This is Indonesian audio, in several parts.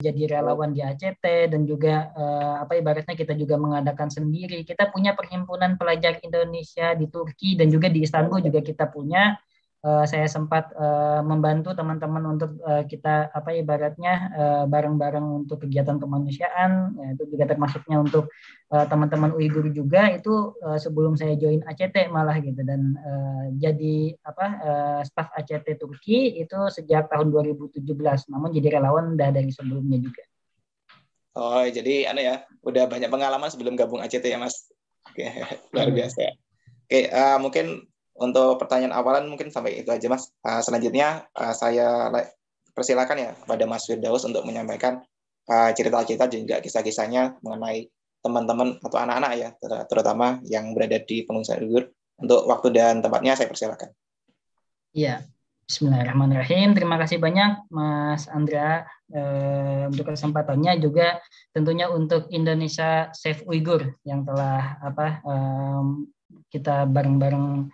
jadi relawan di ACT dan juga ibaratnya kita juga mengadakan sendiri. Kita punya perhimpunan pelajar Indonesia di Turki dan juga di Istanbul juga kita punya. Saya sempat membantu teman-teman untuk kita ibaratnya bareng-bareng untuk kegiatan kemanusiaan. Ya, itu juga termasuknya untuk teman-teman Uighur juga itu sebelum saya join ACT malah gitu dan jadi staf ACT Turki itu sejak tahun 2017. Namun jadi relawan udah dari sebelumnya juga. Oh, jadi udah banyak pengalaman sebelum gabung ACT ya, Mas. Oke, luar biasa. Oke, mungkin untuk pertanyaan awalan mungkin sampai itu aja, Mas. Selanjutnya saya persilakan ya kepada Mas Firdaus untuk menyampaikan cerita-cerita dan juga kisah-kisahnya mengenai teman-teman atau anak-anak ya, terutama yang berada di pengungsian Uyghur. Untuk waktu dan tempatnya saya persilakan. Iya, Bismillahirrahmanirrahim. Terima kasih banyak Mas Andra untuk kesempatannya, juga tentunya untuk Indonesia Save Uyghur yang telah kita bareng-bareng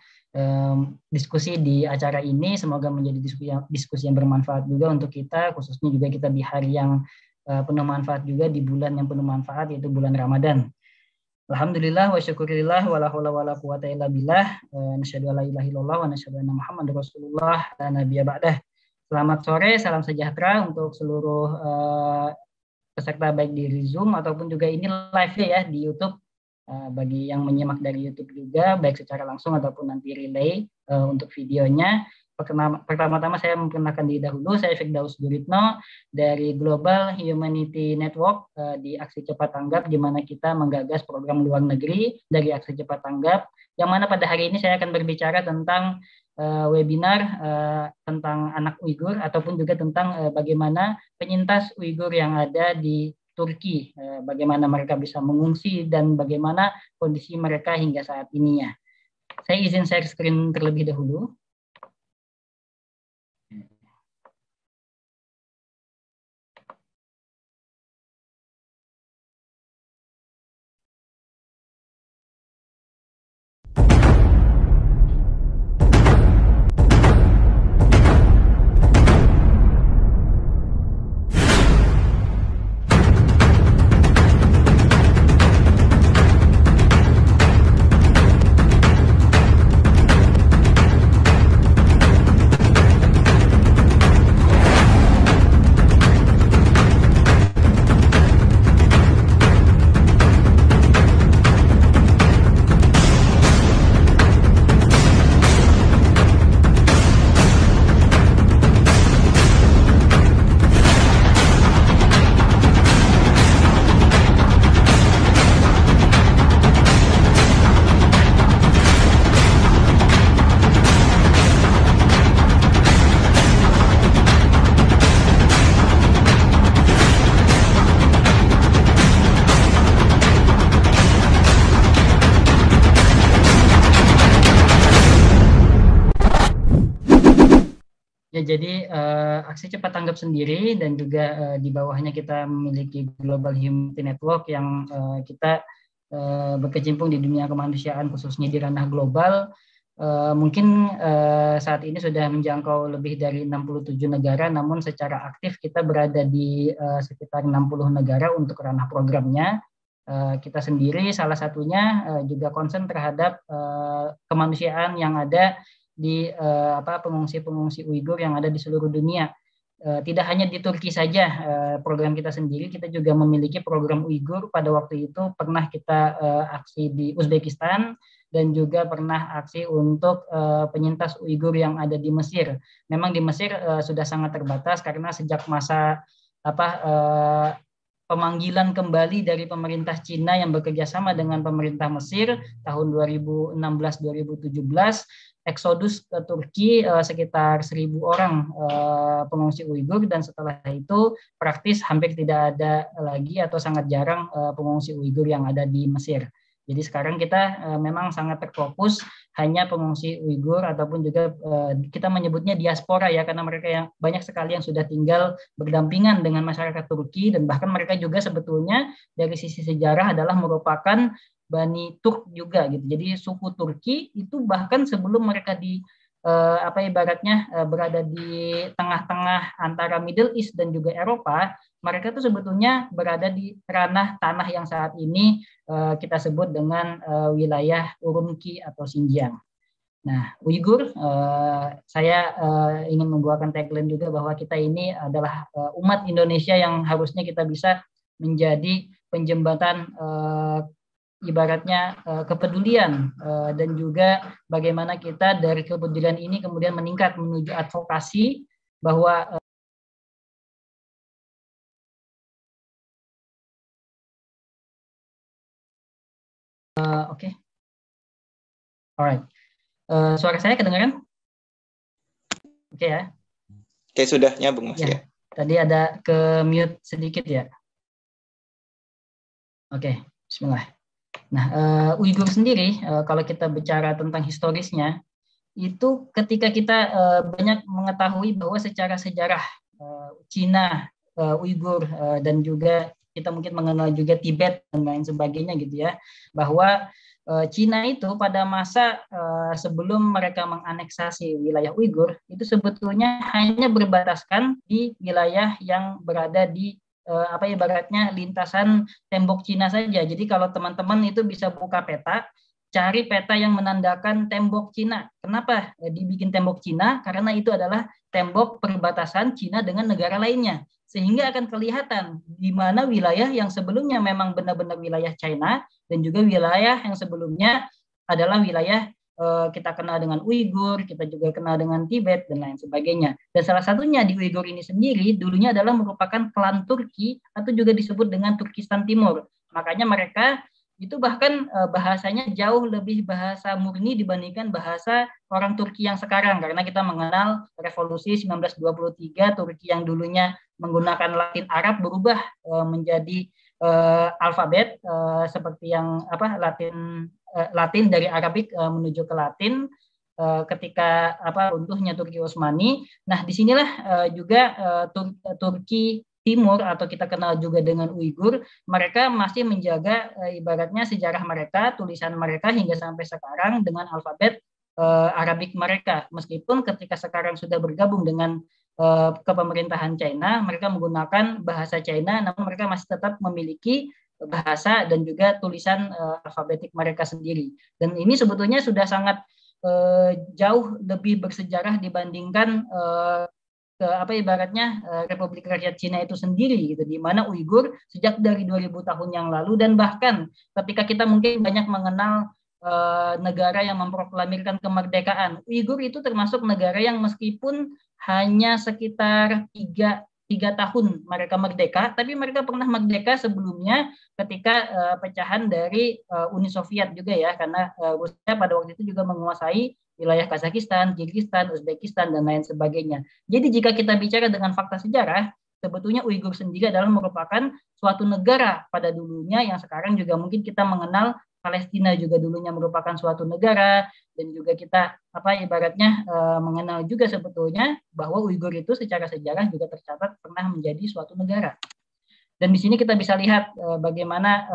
diskusi di acara ini. Semoga menjadi diskusi yang bermanfaat juga untuk kita, khususnya juga kita di hari yang penuh manfaat juga, di bulan yang penuh manfaat, yaitu bulan Ramadan. Alhamdulillah wa syukurillah wa la haula wa la quwata illa billah. Nasyhadu an la ilaha illallah wa nasyhadu anna Muhammadar Rasulullah la nabiyya ba'dah. Selamat sore, salam sejahtera untuk seluruh peserta baik di Zoom ataupun juga ini live ya di YouTube. Bagi yang menyimak dari YouTube juga, baik secara langsung ataupun nanti relay untuk videonya. Pertama-tama saya memperkenalkan diri dahulu, saya Firdaus Guritno dari Global Humanity Network di Aksi Cepat Tanggap, di mana kita menggagas program luar negeri dari Aksi Cepat Tanggap, yang mana pada hari ini saya akan berbicara tentang webinar tentang anak Uighur ataupun juga tentang bagaimana penyintas Uighur yang ada di Turki, bagaimana mereka bisa mengungsi dan bagaimana kondisi mereka hingga saat ini ya. Saya izin share screen terlebih dahulu. Jadi Aksi Cepat Tanggap sendiri dan juga di bawahnya kita memiliki Global Humanity Network yang kita berkecimpung di dunia kemanusiaan khususnya di ranah global. Mungkin saat ini sudah menjangkau lebih dari 67 negara, namun secara aktif kita berada di sekitar 60 negara untuk ranah programnya. Kita sendiri salah satunya juga concern terhadap kemanusiaan yang ada di pengungsi-pengungsi Uighur yang ada di seluruh dunia. Tidak hanya di Turki saja program kita sendiri, kita juga memiliki program Uighur. Pada waktu itu pernah kita aksi di Uzbekistan dan juga pernah aksi untuk penyintas Uighur yang ada di Mesir. Memang di Mesir sudah sangat terbatas karena sejak masa pemanggilan kembali dari pemerintah Cina yang bekerja sama dengan pemerintah Mesir tahun 2016-2017, eksodus ke Turki sekitar 1.000 orang pengungsi Uighur, dan setelah itu praktis hampir tidak ada lagi atau sangat jarang pengungsi Uighur yang ada di Mesir. Jadi sekarang kita memang sangat terfokus hanya pengungsi Uighur ataupun juga kita menyebutnya diaspora ya, karena mereka yang banyak sekali yang sudah tinggal berdampingan dengan masyarakat Turki, dan bahkan mereka juga sebetulnya dari sisi sejarah adalah merupakan Bani Turk juga gitu. Jadi suku Turki itu bahkan sebelum mereka apa ibaratnya berada di tengah-tengah antara Middle East dan juga Eropa, mereka tuh sebetulnya berada di ranah tanah yang saat ini kita sebut dengan wilayah Urumqi atau Xinjiang. Nah, Uighur, saya ingin membawakan tagline juga bahwa kita ini adalah umat Indonesia yang harusnya kita bisa menjadi penjembatan ibaratnya kepedulian dan juga bagaimana kita dari kepedulian ini kemudian meningkat menuju advokasi bahwa oke. Alright. Suara saya kedengaran? Oke ya. Oke, sudah nyambung Mas ya. Tadi ada ke mute sedikit ya. Oke, bismillah. Nah, Uighur sendiri kalau kita bicara tentang historisnya, itu ketika kita banyak mengetahui bahwa secara sejarah Cina, Uighur dan juga kita mungkin mengenal juga Tibet dan lain sebagainya gitu ya, bahwa Cina itu pada masa sebelum mereka menganeksasi wilayah Uighur itu sebetulnya hanya berbataskan di wilayah yang berada di apa ibaratnya lintasan tembok Cina saja. Jadi kalau teman-teman itu bisa buka peta, cari peta yang menandakan tembok Cina. Kenapa dibikin tembok Cina? Karena itu adalah tembok perbatasan Cina dengan negara lainnya. Sehingga akan kelihatan di mana wilayah yang sebelumnya memang benar-benar wilayah China dan juga wilayah yang sebelumnya adalah wilayah kita kenal dengan Uighur, kita juga kenal dengan Tibet dan lain sebagainya. Dan salah satunya di Uighur ini sendiri dulunya adalah merupakan klan Turki atau juga disebut dengan Turkistan Timur. Makanya mereka itu bahkan bahasanya jauh lebih bahasa murni dibandingkan bahasa orang Turki yang sekarang, karena kita mengenal revolusi 1923 Turki yang dulunya menggunakan Latin Arab berubah menjadi alfabet seperti yang Latin dari Arabik menuju ke Latin ketika runtuhnya Turki Utsmani. Nah, disinilah juga Turki Timur atau kita kenal juga dengan Uighur, mereka masih menjaga ibaratnya sejarah mereka, tulisan mereka hingga sampai sekarang dengan alfabet Arabik mereka. Meskipun ketika sekarang sudah bergabung dengan kepemerintahan China, mereka menggunakan bahasa China, namun mereka masih tetap memiliki bahasa dan juga tulisan alfabetik mereka sendiri. Dan ini sebetulnya sudah sangat jauh lebih bersejarah dibandingkan ibaratnya Republik Rakyat Cina itu sendiri gitu, di mana Uighur sejak dari 2000 tahun yang lalu dan bahkan ketika kita mungkin banyak mengenal negara yang memproklamirkan kemerdekaan, Uighur itu termasuk negara yang meskipun hanya sekitar tiga tahun mereka merdeka, tapi mereka pernah merdeka sebelumnya ketika pecahan dari Uni Soviet juga ya, karena Rusia pada waktu itu juga menguasai wilayah Kazakhstan, Kirgistan, Uzbekistan, dan lain sebagainya. Jadi jika kita bicara dengan fakta sejarah, sebetulnya Uighur sendiri adalah merupakan suatu negara pada dulunya yang sekarang juga mungkin kita mengenal Palestina juga dulunya merupakan suatu negara, dan juga kita ibaratnya mengenal juga sebetulnya bahwa Uighur itu secara sejarah juga tercatat pernah menjadi suatu negara. Dan di sini kita bisa lihat bagaimana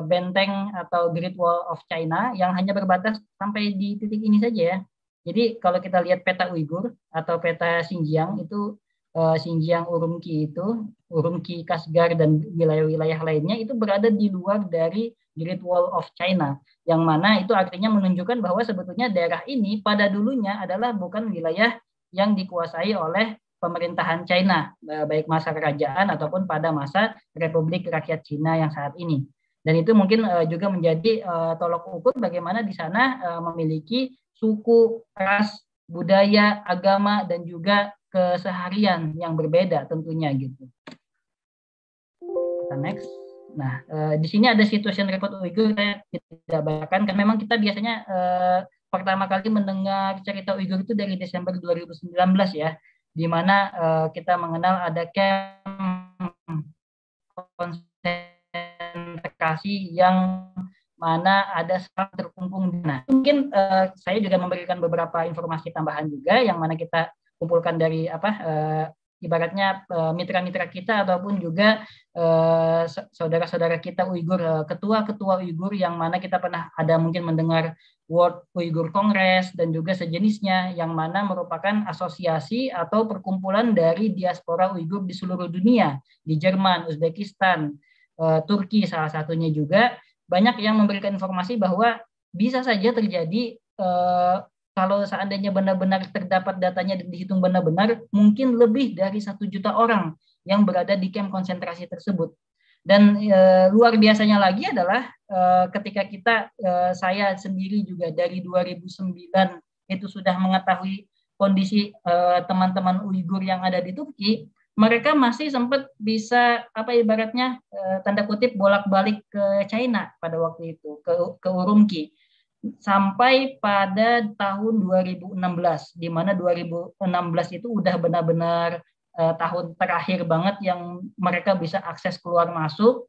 benteng atau Great Wall of China yang hanya berbatas sampai di titik ini saja ya. Jadi kalau kita lihat peta Uighur atau peta Xinjiang itu Xinjiang Urumqi, Kashgar dan wilayah-wilayah lainnya itu berada di luar dari Great Wall of China, yang mana itu artinya menunjukkan bahwa sebetulnya daerah ini pada dulunya adalah bukan wilayah yang dikuasai oleh pemerintahan China, baik masa kerajaan ataupun pada masa Republik Rakyat Cina yang saat ini. Dan itu mungkin juga menjadi tolok ukur bagaimana di sana memiliki suku, ras, budaya, agama, dan juga keseharian yang berbeda tentunya gitu. Kita next. Nah, di sini ada situation report Uighur, saya tidak bacakan karena memang kita biasanya pertama kali mendengar cerita Uighur itu dari Desember 2019 ya, di mana kita mengenal ada camp konsentrasi yang mana ada sangat terkungkung. Nah, mungkin saya juga memberikan beberapa informasi tambahan juga yang mana kita kumpulkan dari ibaratnya mitra-mitra kita ataupun juga saudara-saudara kita Uighur, ketua-ketua Uighur yang mana kita pernah ada mungkin mendengar World Uyghur Congress dan juga sejenisnya yang mana merupakan asosiasi atau perkumpulan dari diaspora Uighur di seluruh dunia, di Jerman, Uzbekistan, Turki salah satunya juga, banyak yang memberikan informasi bahwa bisa saja terjadi kalau seandainya benar-benar terdapat datanya dan dihitung benar-benar, mungkin lebih dari 1 juta orang yang berada di kamp konsentrasi tersebut. Dan luar biasanya lagi adalah ketika saya sendiri juga dari 2009 itu sudah mengetahui kondisi teman-teman Uighur yang ada di Turki, mereka masih sempat bisa ibaratnya tanda kutip bolak-balik ke China pada waktu itu, ke Urumqi. Sampai pada tahun 2016, di mana 2016 itu udah benar-benar tahun terakhir banget yang mereka bisa akses keluar masuk,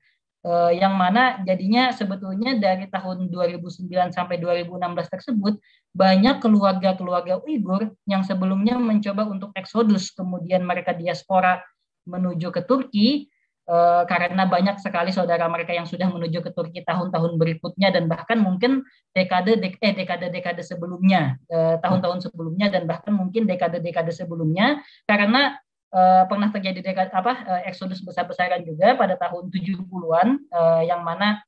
yang mana jadinya sebetulnya dari tahun 2009 sampai 2016 tersebut, banyak keluarga-keluarga Uighur yang sebelumnya mencoba untuk eksodus, kemudian mereka diaspora menuju ke Turki, karena banyak sekali saudara mereka yang sudah menuju ke Turki tahun-tahun berikutnya dan bahkan mungkin dekade-dekade sebelumnya, tahun-tahun sebelumnya dan bahkan mungkin dekade-dekade sebelumnya, karena pernah terjadi eksodus besar-besaran juga pada tahun 70-an, yang mana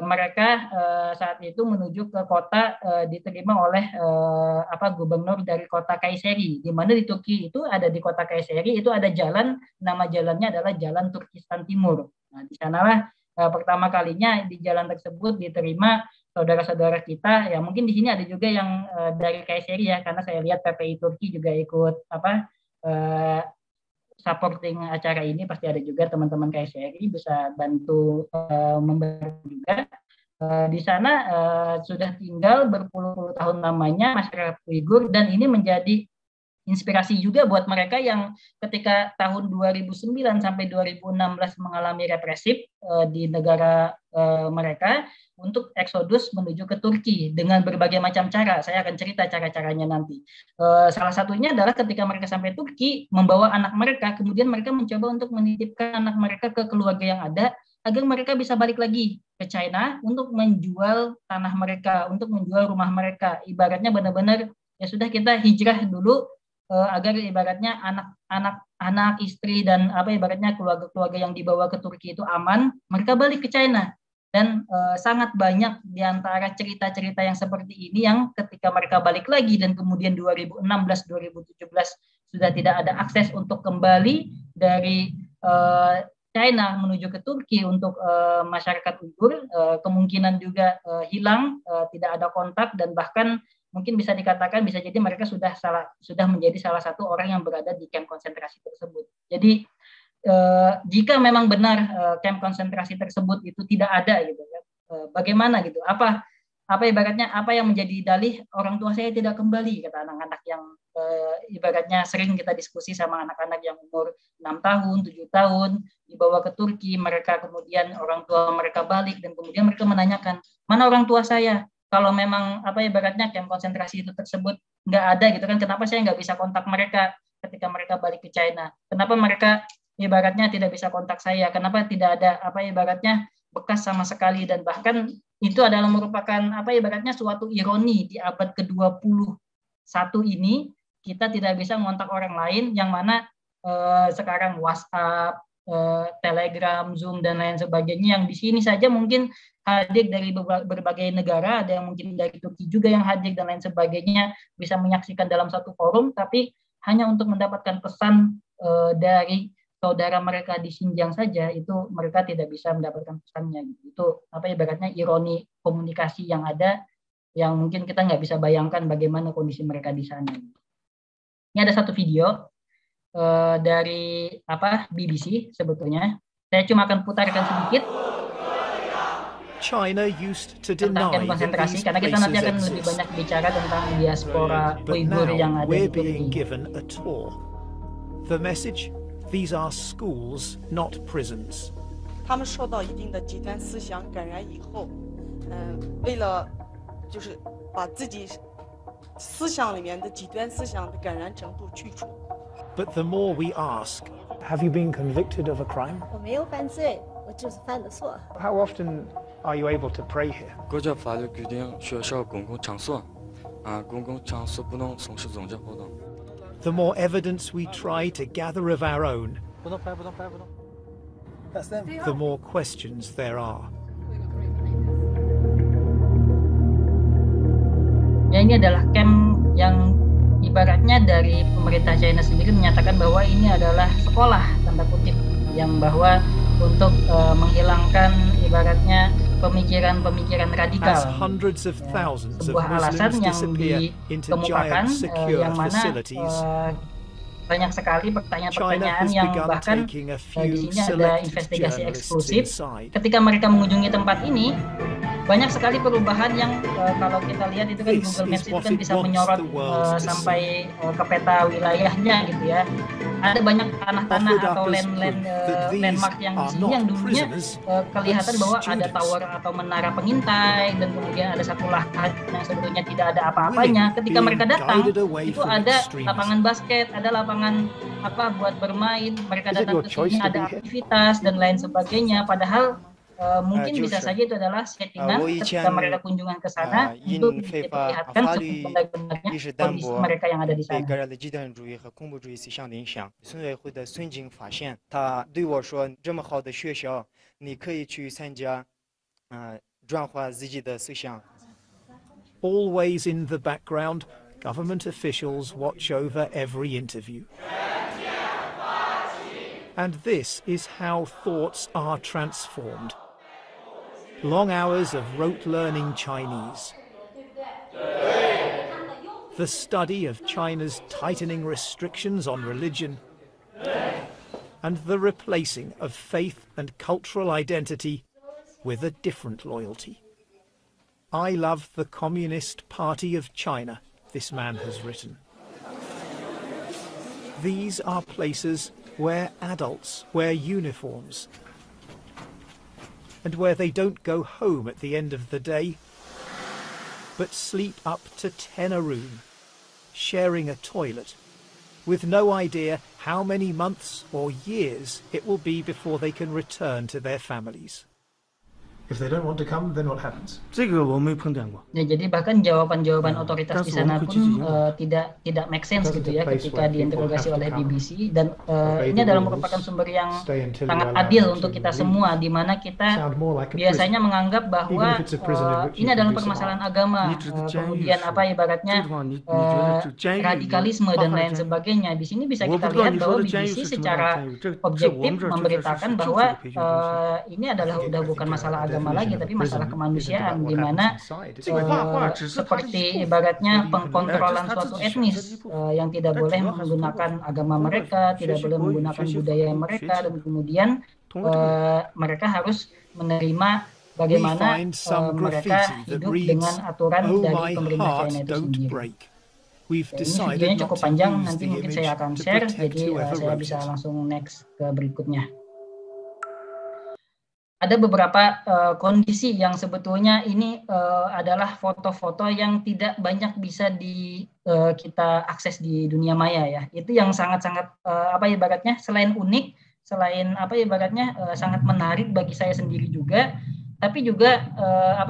mereka saat itu menuju ke kota diterima oleh gubernur dari kota Kayseri, di mana di Turki itu ada di kota Kayseri itu ada jalan, nama jalannya adalah Jalan Turkistan Timur. Nah, di sanalah pertama kalinya di jalan tersebut diterima saudara-saudara kita. Ya mungkin di sini ada juga yang dari Kayseri ya, karena saya lihat PPI Turki juga ikut supporting acara ini, pasti ada juga teman-teman KSRI bisa bantu membantu juga. Di sana sudah tinggal berpuluh-puluh tahun lamanya masyarakat Uighur, dan ini menjadi inspirasi juga buat mereka yang ketika tahun 2009 sampai 2016 mengalami represif di negara mereka untuk eksodus menuju ke Turki dengan berbagai macam cara. Saya akan cerita cara-caranya nanti. Salah satunya adalah ketika mereka sampai Turki, membawa anak mereka, kemudian mereka mencoba untuk menitipkan anak mereka ke keluarga yang ada, agar mereka bisa balik lagi ke China untuk menjual tanah mereka, untuk menjual rumah mereka. Ibaratnya benar-benar ya sudah kita hijrah dulu, agar ibaratnya anak istri dan ibaratnya keluarga-keluarga yang dibawa ke Turki itu aman, mereka balik ke China. Dan sangat banyak di antara cerita-cerita yang seperti ini yang ketika mereka balik lagi dan kemudian 2016-2017 sudah tidak ada akses untuk kembali dari China menuju ke Turki untuk masyarakat Uighur, kemungkinan juga hilang, tidak ada kontak, dan bahkan mungkin bisa dikatakan bisa jadi mereka sudah menjadi salah satu orang yang berada di kamp konsentrasi tersebut. Jadi jika memang benar kamp konsentrasi tersebut itu tidak ada gitu kan, bagaimana gitu, apa ibaratnya apa yang menjadi dalih orang tua saya tidak kembali, kata anak-anak yang ibaratnya sering kita diskusi sama anak-anak yang umur 6 tahun 7 tahun dibawa ke Turki, mereka kemudian orang tua mereka balik dan kemudian mereka menanyakan, mana orang tua saya, kalau memang ibaratnya kamp konsentrasi itu tersebut nggak ada gitu kan, kenapa saya nggak bisa kontak mereka ketika mereka balik ke China, kenapa mereka ibaratnya tidak bisa kontak saya, kenapa tidak ada ibaratnya bekas sama sekali. Dan bahkan itu adalah merupakan ibaratnya suatu ironi di abad ke-21 ini, kita tidak bisa mengontak orang lain, yang mana sekarang WhatsApp, Telegram, Zoom dan lain sebagainya yang di sini saja mungkin hadir dari berbagai negara, ada yang mungkin dari Turki juga yang hadir dan lain sebagainya, bisa menyaksikan dalam satu forum, tapi hanya untuk mendapatkan pesan dari saudara mereka di Xinjiang saja, itu mereka tidak bisa mendapatkan pesannya. Itu ibaratnya ironi komunikasi yang ada, yang mungkin kita nggak bisa bayangkan bagaimana kondisi mereka di sana. Ini ada satu video dari BBC sebetulnya. Saya cuma akan putarkan sedikit. China used to deny konsentrasi, karena kita nanti akan lebih banyak bicara tentang diaspora Uighur yang ada di Turki. The message: these are schools, not prisons. 他们受到一定的极端思想感染以后，为了就是把自己思想里面的极端思想的感染程度去除， But the more we ask, have you been convicted of a crime? 我没有犯罪，我就是犯了错。 How often are you able to pray here? 国家法律规定，学校公共场所，公共场所不能从事宗教活动。 The more evidence we try to gather of our own, the more questions there are. Ya, ini adalah camp yang ibaratnya dari pemerintah China sendiri menyatakan bahwa ini adalah sekolah tanda kutip, yang bahwa untuk menghilangkan ibaratnya pemikiran-pemikiran radikal. As hundreds of thousands of Sebuah alasan Muslims yang disappear into dikemukakan giant secure yang mana facilities, banyak sekali China pertanyaan-pertanyaan has yang begun bahkan taking a di few sini ada selected investigasi journalists eksklusif. inside. Ketika mereka mengunjungi tempat ini, banyak sekali perubahan yang kalau kita lihat itu kan This Google Maps is itu what kan it bisa wants menyorot the world to sampai ke peta wilayahnya gitu ya. Ada banyak tanah-tanah Offered up atau as land-land proof that these landmark yang di are sini not yang dulunya prisoners, kelihatan but bahwa ada students. tower atau menara pengintai, dan kemudian ada satu lahan yang sebetulnya tidak ada apa-apanya. Ketika Being mereka datang, guided away itu from ada extremism. lapangan basket, ada lapangan buat bermain. Mereka Is it datang your ke choice sini to ada be here? aktivitas dan lain sebagainya. Padahal mungkin 就 bisa 是 saja itu adalah settingan 我以 ketika 前 mereka kunjungan ke sana 因 untuk 非法 diperlihatkan 法律 sebenarnya 意识淡 kondisi 薄， mereka yang ada di 被 sana. 感染了极端主义和恐怖主义思想的影响。村委会的孙静发现，他对我说：“这么好的学校，你可以去参加，转化自己的思想。” Always in the background, government officials watch over every interview. And this is how thoughts are transformed. Long hours of rote learning Chinese. The study of China's tightening restrictions on religion. And the replacing of faith and cultural identity with a different loyalty. I love the Communist Party of China, this man has written. These are places where adults wear uniforms and where they don't go home at the end of the day, but sleep up to 10 a room, sharing a toilet, with no idea how many months or years it will be before they can return to their families. If they don't want to come, then what happens? 这个我没碰见过。 Ya, jadi bahkan jawaban-jawaban otoritas di sana pun Kasih, tidak make sense Doesn't gitu a ya place ketika where people diinterogasi have to oleh come, BBC, dan obey ini the adalah rules, merupakan sumber yang stay until sangat you're allowed adil to untuk kita leave. semua, di mana kita Sound more like a biasanya prison. menganggap bahwa Even if it's a prison in which you ini can adalah do some permasalahan art. agama, 你指的监狱 kemudian 是 ibaratnya 这个地方，你觉得这监狱有 radikalisme 包 dan 含 lain 监狱？ sebagainya. Di sini bisa 我 kita 不知道 lihat 你 bahwa 说的监狱 BBC 是什么样的 secara 监狱，这我 objektif 们这儿就是 memberitakan 就是 bahwa 这个培训中心。 ini adalah udah bukan masalah agama lagi, tapi masalah kemanusiaan, di mana seperti ibaratnya pengkontrolan suatu etnis yang tidak boleh menggunakan agama mereka, tidak boleh menggunakan budaya mereka, dan kemudian mereka harus menerima bagaimana mereka hidup dengan aturan dari pemerintah China itu sendiri. We've Ini decided videonya not cukup to panjang, use nanti the mungkin image saya akan to share, protect jadi whoever saya wrote bisa it. langsung next ke berikutnya. Ada beberapa kondisi yang sebetulnya ini adalah foto-foto yang tidak banyak bisa kita akses di dunia maya ya. Itu yang sangat-sangat ibaratnya selain unik, selain ibaratnya sangat menarik bagi saya sendiri juga, tapi juga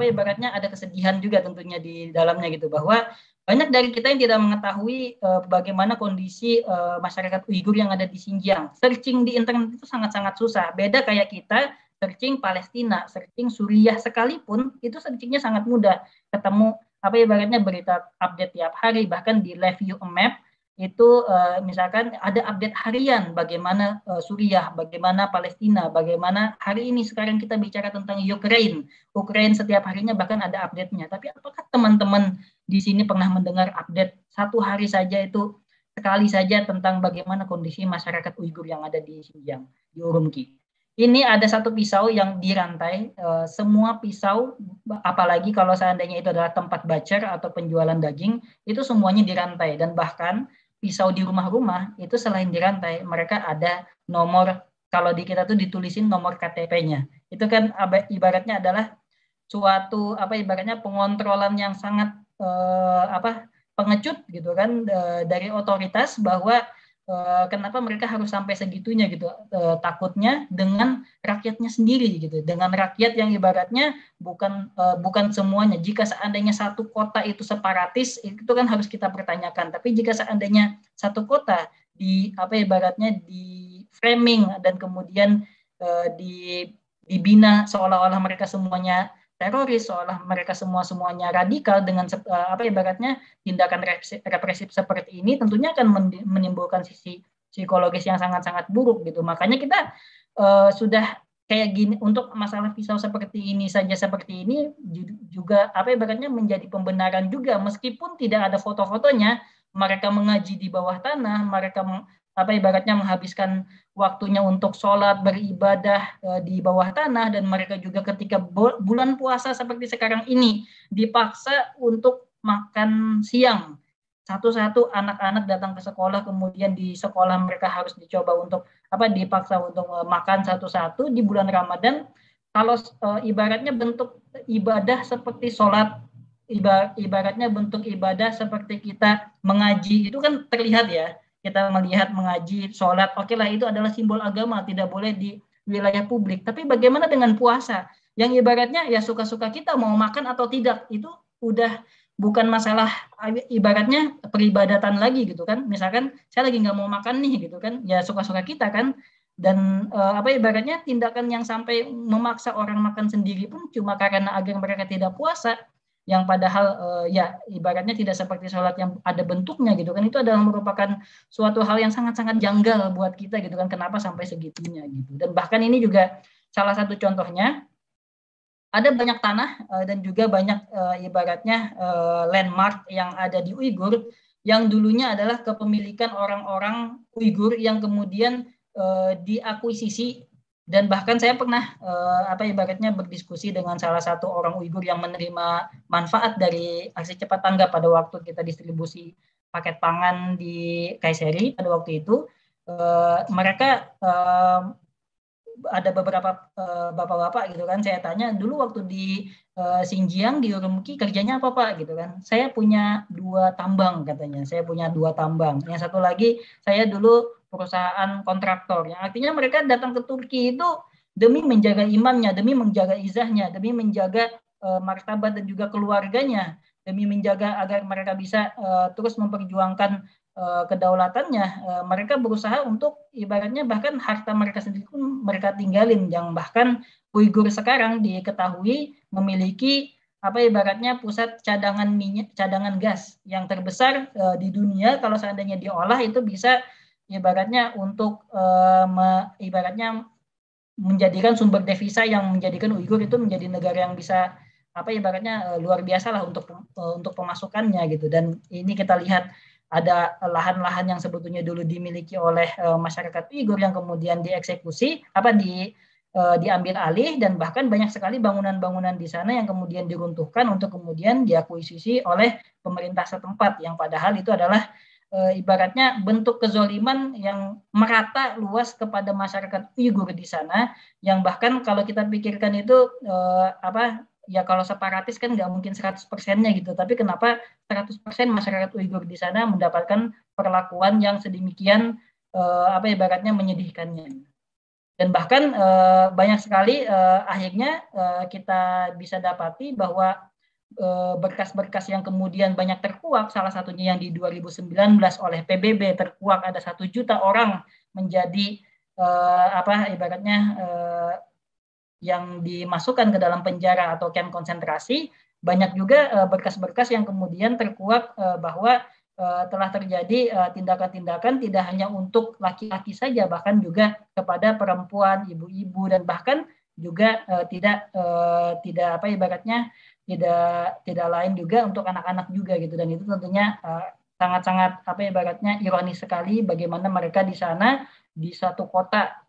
ibaratnya ada kesedihan juga tentunya di dalamnya gitu, bahwa banyak dari kita yang tidak mengetahui bagaimana kondisi masyarakat Uighur yang ada di Xinjiang. Searching di internet itu sangat-sangat susah. Beda kayak kita searching Palestina, searching Suriah sekalipun, itu searchingnya sangat mudah. Ketemu ibaratnya berita update tiap hari, bahkan di Live View a Map itu misalkan ada update harian bagaimana Suriah, bagaimana Palestina, bagaimana hari ini sekarang kita bicara tentang Ukraine setiap harinya bahkan ada update-nya. Tapi apakah teman-teman di sini pernah mendengar update satu hari saja itu sekali saja tentang bagaimana kondisi masyarakat Uighur yang ada di Xinjiang, di Urumqi? Ini ada satu pisau yang dirantai, semua pisau, apalagi kalau seandainya itu adalah tempat bacer atau penjualan daging, itu semuanya dirantai. Dan bahkan pisau di rumah-rumah itu selain dirantai, mereka ada nomor, kalau di kita tuh ditulisin nomor KTP-nya. Itu kan ibaratnya adalah suatu ibaratnya pengontrolan yang sangat pengecut gitu kan dari otoritas, bahwa kenapa mereka harus sampai segitunya gitu, takutnya dengan rakyatnya sendiri gitu, dengan rakyat yang ibaratnya bukan semuanya. Jika seandainya satu kota itu separatis, itu kan harus kita pertanyakan. Tapi jika seandainya satu kota ibaratnya di framing dan kemudian dibina seolah-olah mereka semuanya teroris, seolah mereka semuanya radikal dengan ibaratnya tindakan represif seperti ini, tentunya akan menimbulkan sisi psikologis yang sangat-sangat buruk gitu. Makanya kita sudah kayak gini, untuk masalah pisau seperti ini juga ibaratnya menjadi pembenaran juga, meskipun tidak ada foto-fotonya. Mereka mengaji di bawah tanah, mereka ibaratnya menghabiskan waktunya untuk sholat, beribadah di bawah tanah, dan mereka juga ketika bulan puasa seperti sekarang ini dipaksa untuk makan siang. Satu-satu anak-anak datang ke sekolah, kemudian di sekolah mereka harus dicoba untuk dipaksa untuk makan satu-satu di bulan Ramadan. Kalau ibaratnya bentuk ibadah seperti sholat, ibaratnya bentuk ibadah seperti kita mengaji, itu kan terlihat ya, kita melihat mengaji, sholat, oke lah, itu adalah simbol agama, tidak boleh di wilayah publik. Tapi bagaimana dengan puasa, yang ibaratnya ya suka-suka kita mau makan atau tidak, itu udah bukan masalah ibaratnya peribadatan lagi gitu kan. Misalkan saya lagi nggak mau makan nih gitu kan, ya suka-suka kita kan. Dan ibaratnya tindakan yang sampai memaksa orang makan sendiri pun cuma karena agar mereka tidak puasa, yang padahal ya ibaratnya tidak seperti sholat yang ada bentuknya gitu kan, itu adalah merupakan suatu hal yang sangat-sangat janggal buat kita gitu kan, kenapa sampai segitunya gitu. Dan bahkan ini juga salah satu contohnya, ada banyak tanah dan juga banyak ibaratnya landmark yang ada di Uighur yang dulunya adalah kepemilikan orang-orang Uighur yang kemudian diakuisisi. Dan bahkan saya pernah ibaratnya berdiskusi dengan salah satu orang Uighur yang menerima manfaat dari aksi cepat tanggap pada waktu kita distribusi paket pangan di Kayseri pada waktu itu. Mereka ada beberapa bapak-bapak gitu kan, saya tanya dulu waktu di Xinjiang, di Urumqi kerjanya apa Pak gitu kan. Saya punya 2 tambang katanya, saya punya 2 tambang. Yang satu lagi saya dulu perusahaan kontraktor, yang artinya mereka datang ke Turki itu demi menjaga imannya, demi menjaga izahnya, demi menjaga martabat dan juga keluarganya, demi menjaga agar mereka bisa terus memperjuangkan kedaulatannya. Mereka berusaha untuk ibaratnya bahkan harta mereka sendiri pun mereka tinggalin, yang bahkan Uighur sekarang diketahui memiliki ibaratnya pusat cadangan minyak, cadangan gas yang terbesar di dunia. Kalau seandainya diolah itu bisa ibaratnya untuk ibaratnya menjadikan sumber devisa yang menjadikan Uighur itu menjadi negara yang bisa ibaratnya luar biasa lah untuk pemasukannya gitu. Dan ini kita lihat ada lahan-lahan yang sebetulnya dulu dimiliki oleh masyarakat Uighur yang kemudian dieksekusi, diambil alih, dan bahkan banyak sekali bangunan-bangunan di sana yang kemudian diruntuhkan untuk kemudian diakuisisi oleh pemerintah setempat, yang padahal itu adalah ibaratnya bentuk kezoliman yang merata luas kepada masyarakat Uighur di sana, yang bahkan kalau kita pikirkan itu ya kalau separatis kan nggak mungkin 100%-nya gitu, tapi kenapa 100% masyarakat Uighur di sana mendapatkan perlakuan yang sedemikian ibaratnya menyedihkannya. Dan bahkan banyak sekali akhirnya kita bisa dapati bahwa berkas-berkas yang kemudian banyak terkuak, salah satunya yang di 2019 oleh PBB terkuak ada 1 juta orang menjadi ibaratnya yang dimasukkan ke dalam penjara atau kamp konsentrasi. Banyak juga berkas-berkas yang kemudian terkuak bahwa telah terjadi tindakan-tindakan tidak hanya untuk laki-laki saja, bahkan juga kepada perempuan, ibu-ibu, dan bahkan juga tidak ibaratnya tidak lain juga untuk anak-anak juga gitu. Dan itu tentunya sangat-sangat ibaratnya ironis sekali bagaimana mereka di sana di satu kota,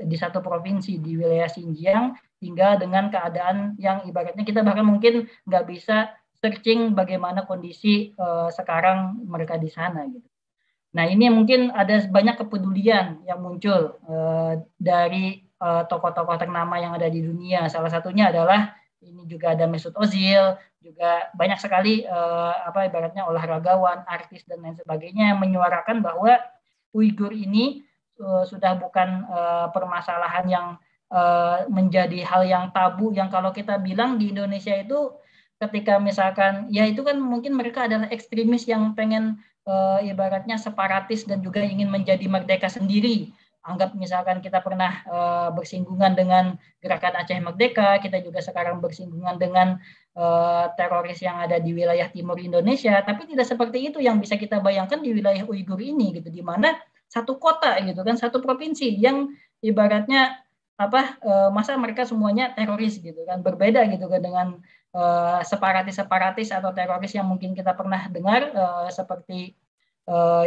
di satu provinsi di wilayah Xinjiang tinggal dengan keadaan yang ibaratnya kita bahkan mungkin nggak bisa searching bagaimana kondisi sekarang mereka di sana gitu. Nah, ini mungkin ada banyak kepedulian yang muncul dari tokoh-tokoh ternama yang ada di dunia. Salah satunya adalah ini juga ada Mesut Ozil, juga banyak sekali ibaratnya olahragawan, artis dan lain sebagainya yang menyuarakan bahwa Uighur ini sudah bukan permasalahan yang menjadi hal yang tabu, yang kalau kita bilang di Indonesia itu ketika misalkan ya itu kan mungkin mereka adalah ekstremis yang pengen ibaratnya separatis dan juga ingin menjadi merdeka sendiri. Anggap misalkan kita pernah bersinggungan dengan gerakan Aceh Merdeka, kita juga sekarang bersinggungan dengan teroris yang ada di wilayah timur Indonesia, tapi tidak seperti itu yang bisa kita bayangkan di wilayah Uighur ini gitu, di mana satu kota gitu kan, satu provinsi yang ibaratnya masa mereka semuanya teroris gitu kan, berbeda gitu kan dengan separatis atau teroris yang mungkin kita pernah dengar seperti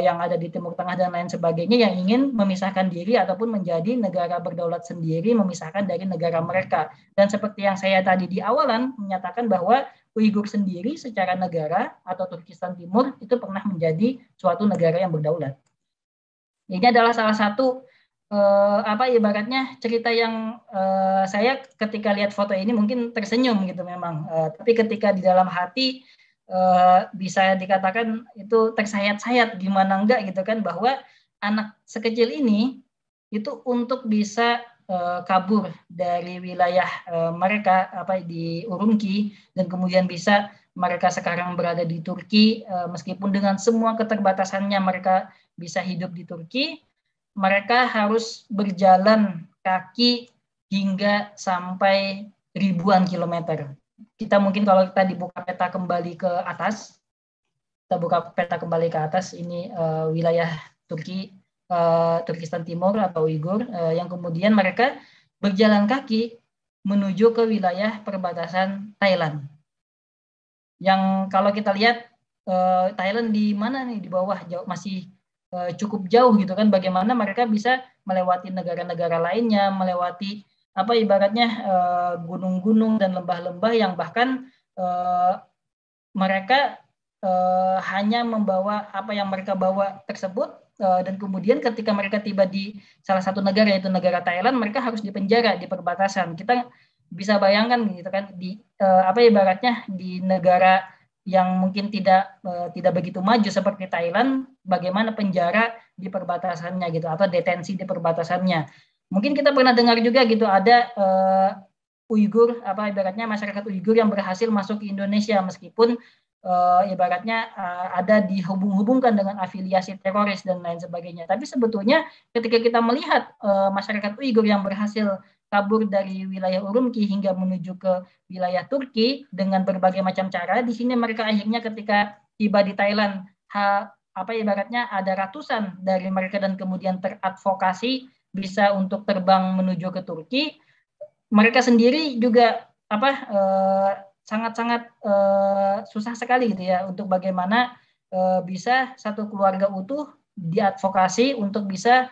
yang ada di Timur Tengah dan lain sebagainya, yang ingin memisahkan diri ataupun menjadi negara berdaulat sendiri, memisahkan dari negara mereka. Dan seperti yang saya tadi di awalan menyatakan bahwa Uighur sendiri secara negara atau Turkistan Timur itu pernah menjadi suatu negara yang berdaulat. Ini adalah salah satu ibaratnya cerita yang saya ketika lihat foto ini mungkin tersenyum gitu memang, tapi ketika di dalam hati bisa dikatakan itu tersayat-sayat, gimana enggak gitu kan, bahwa anak sekecil ini itu untuk bisa kabur dari wilayah mereka di Urumqi, dan kemudian bisa mereka sekarang berada di Turki, meskipun dengan semua keterbatasannya mereka bisa hidup di Turki, mereka harus berjalan kaki hingga sampai ribuan kilometer. Kita mungkin kalau kita dibuka peta kembali ke atas, ini wilayah Turki, Turkistan Timur atau Uighur, yang kemudian mereka berjalan kaki menuju ke wilayah perbatasan Thailand. Yang kalau kita lihat Thailand di mana nih, di bawah, jauh, masih cukup jauh gitu kan, bagaimana mereka bisa melewati negara-negara lainnya, melewati ibaratnya gunung-gunung dan lembah-lembah yang bahkan mereka hanya membawa apa yang mereka bawa tersebut, dan kemudian ketika mereka tiba di salah satu negara, yaitu negara Thailand, mereka harus dipenjara di perbatasan. Kita bisa bayangkan gitu kan, di ibaratnya di negara yang mungkin tidak begitu maju seperti Thailand, bagaimana penjara di perbatasannya gitu, atau detensi di perbatasannya. Mungkin kita pernah dengar juga gitu, ada Uighur, ibaratnya masyarakat Uighur yang berhasil masuk ke Indonesia, meskipun ibaratnya ada dihubung-hubungkan dengan afiliasi teroris dan lain sebagainya. Tapi sebetulnya ketika kita melihat masyarakat Uighur yang berhasil kabur dari wilayah Urumqi hingga menuju ke wilayah Turki dengan berbagai macam cara, di sini mereka akhirnya ketika tiba di Thailand, ibaratnya ada ratusan dari mereka dan kemudian teradvokasi bisa untuk terbang menuju ke Turki. Mereka sendiri juga sangat-sangat susah sekali gitu ya, untuk bagaimana bisa satu keluarga utuh diadvokasi untuk bisa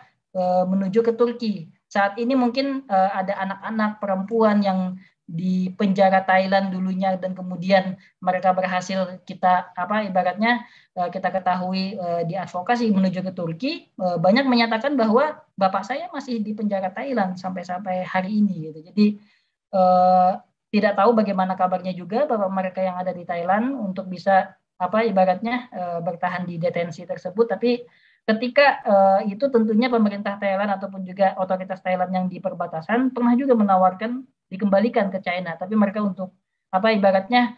menuju ke Turki. Saat ini mungkin ada anak-anak perempuan yang di penjara Thailand dulunya, dan kemudian mereka berhasil kita ibaratnya kita ketahui diadvokasi menuju ke Turki. Banyak menyatakan bahwa bapak saya masih di penjara Thailand sampai hari ini gitu. Jadi tidak tahu bagaimana kabarnya juga bapak mereka yang ada di Thailand untuk bisa ibaratnya bertahan di detensi tersebut. Tapi ketika itu tentunya pemerintah Thailand ataupun juga otoritas Thailand yang di perbatasan pernah juga menawarkan dikembalikan ke China, tapi mereka untuk ibaratnya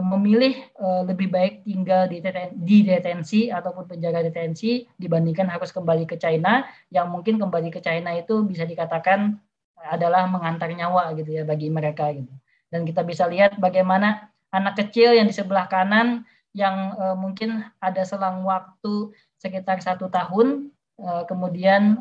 memilih lebih baik tinggal di detensi ataupun penjara detensi dibandingkan harus kembali ke China, yang mungkin kembali ke China itu bisa dikatakan adalah mengantar nyawa gitu ya bagi mereka gitu. Dan kita bisa lihat bagaimana anak kecil yang di sebelah kanan yang mungkin ada selang waktu sekitar 1 tahun, kemudian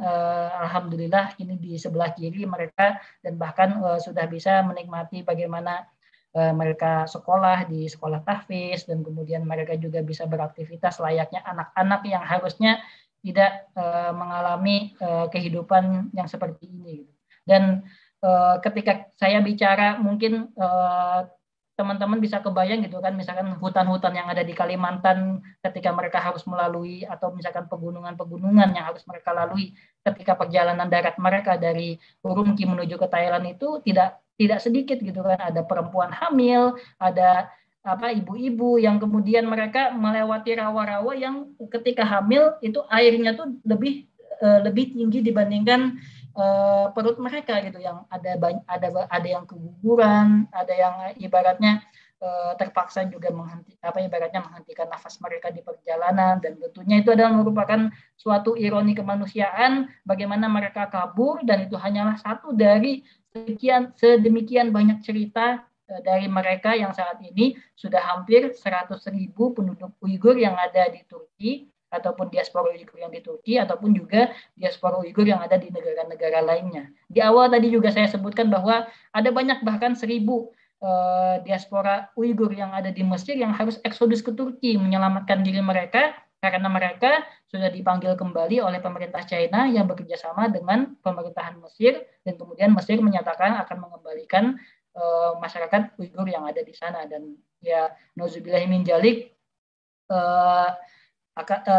alhamdulillah ini di sebelah kiri mereka, dan bahkan sudah bisa menikmati bagaimana mereka sekolah di sekolah tahfiz, dan kemudian mereka juga bisa beraktivitas layaknya anak-anak yang harusnya tidak mengalami kehidupan yang seperti ini. Dan ketika saya bicara, mungkin teman-teman bisa kebayang gitu kan, misalkan hutan-hutan yang ada di Kalimantan ketika mereka harus melalui, atau misalkan pegunungan-pegunungan yang harus mereka lalui ketika perjalanan darat mereka dari Urumqi menuju ke Thailand, itu tidak sedikit gitu kan, ada perempuan hamil, ada ibu-ibu yang kemudian mereka melewati rawa-rawa yang ketika hamil itu airnya tuh lebih tinggi dibandingkan perut mereka gitu, yang ada yang keguguran, ada yang ibaratnya terpaksa juga menghentikan nafas mereka di perjalanan, dan tentunya itu adalah merupakan suatu ironi kemanusiaan bagaimana mereka kabur, dan itu hanyalah satu dari sedemikian banyak cerita dari mereka yang saat ini sudah hampir 100.000 penduduk Uighur yang ada di Turki, ataupun diaspora Uighur yang di Turki, ataupun juga diaspora Uighur yang ada di negara-negara lainnya. Di awal tadi juga saya sebutkan bahwa ada banyak, bahkan 1.000 diaspora Uighur yang ada di Mesir yang harus eksodus ke Turki menyelamatkan diri mereka karena mereka sudah dipanggil kembali oleh pemerintah China yang bekerja sama dengan pemerintahan Mesir, dan kemudian Mesir menyatakan akan mengembalikan masyarakat Uighur yang ada di sana. Dan ya nauzubillahi min dzalik,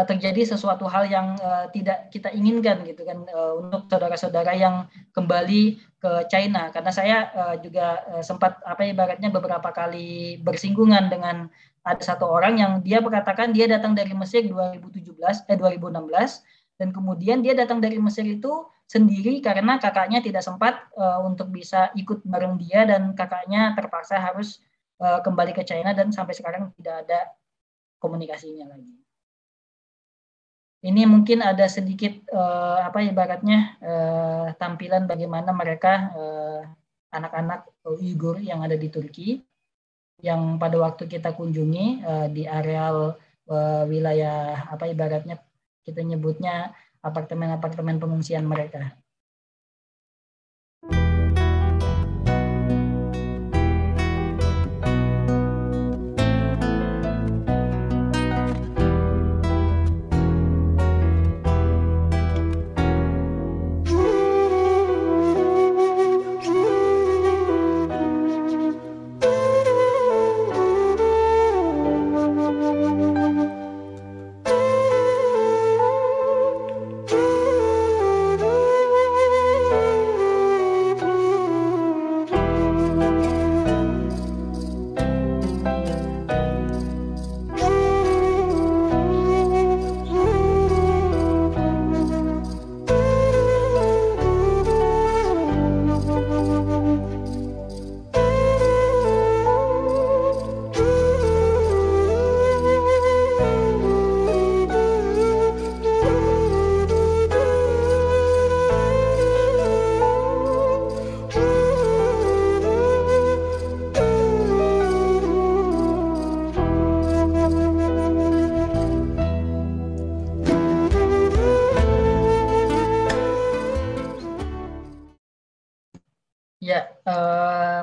terjadi sesuatu hal yang tidak kita inginkan gitu kan, untuk saudara-saudara yang kembali ke China. Karena saya juga sempat ibaratnya beberapa kali bersinggungan dengan ada satu orang yang dia berkatakan dia datang dari Mesir 2016, dan kemudian dia datang dari Mesir itu sendiri karena kakaknya tidak sempat untuk bisa ikut bareng dia, dan kakaknya terpaksa harus kembali ke China, dan sampai sekarang tidak ada komunikasinya lagi. Ini mungkin ada sedikit ibaratnya tampilan bagaimana mereka anak-anak Uighur yang ada di Turki yang pada waktu kita kunjungi di areal wilayah ibaratnya kita nyebutnya apartemen-apartemen pengungsian mereka.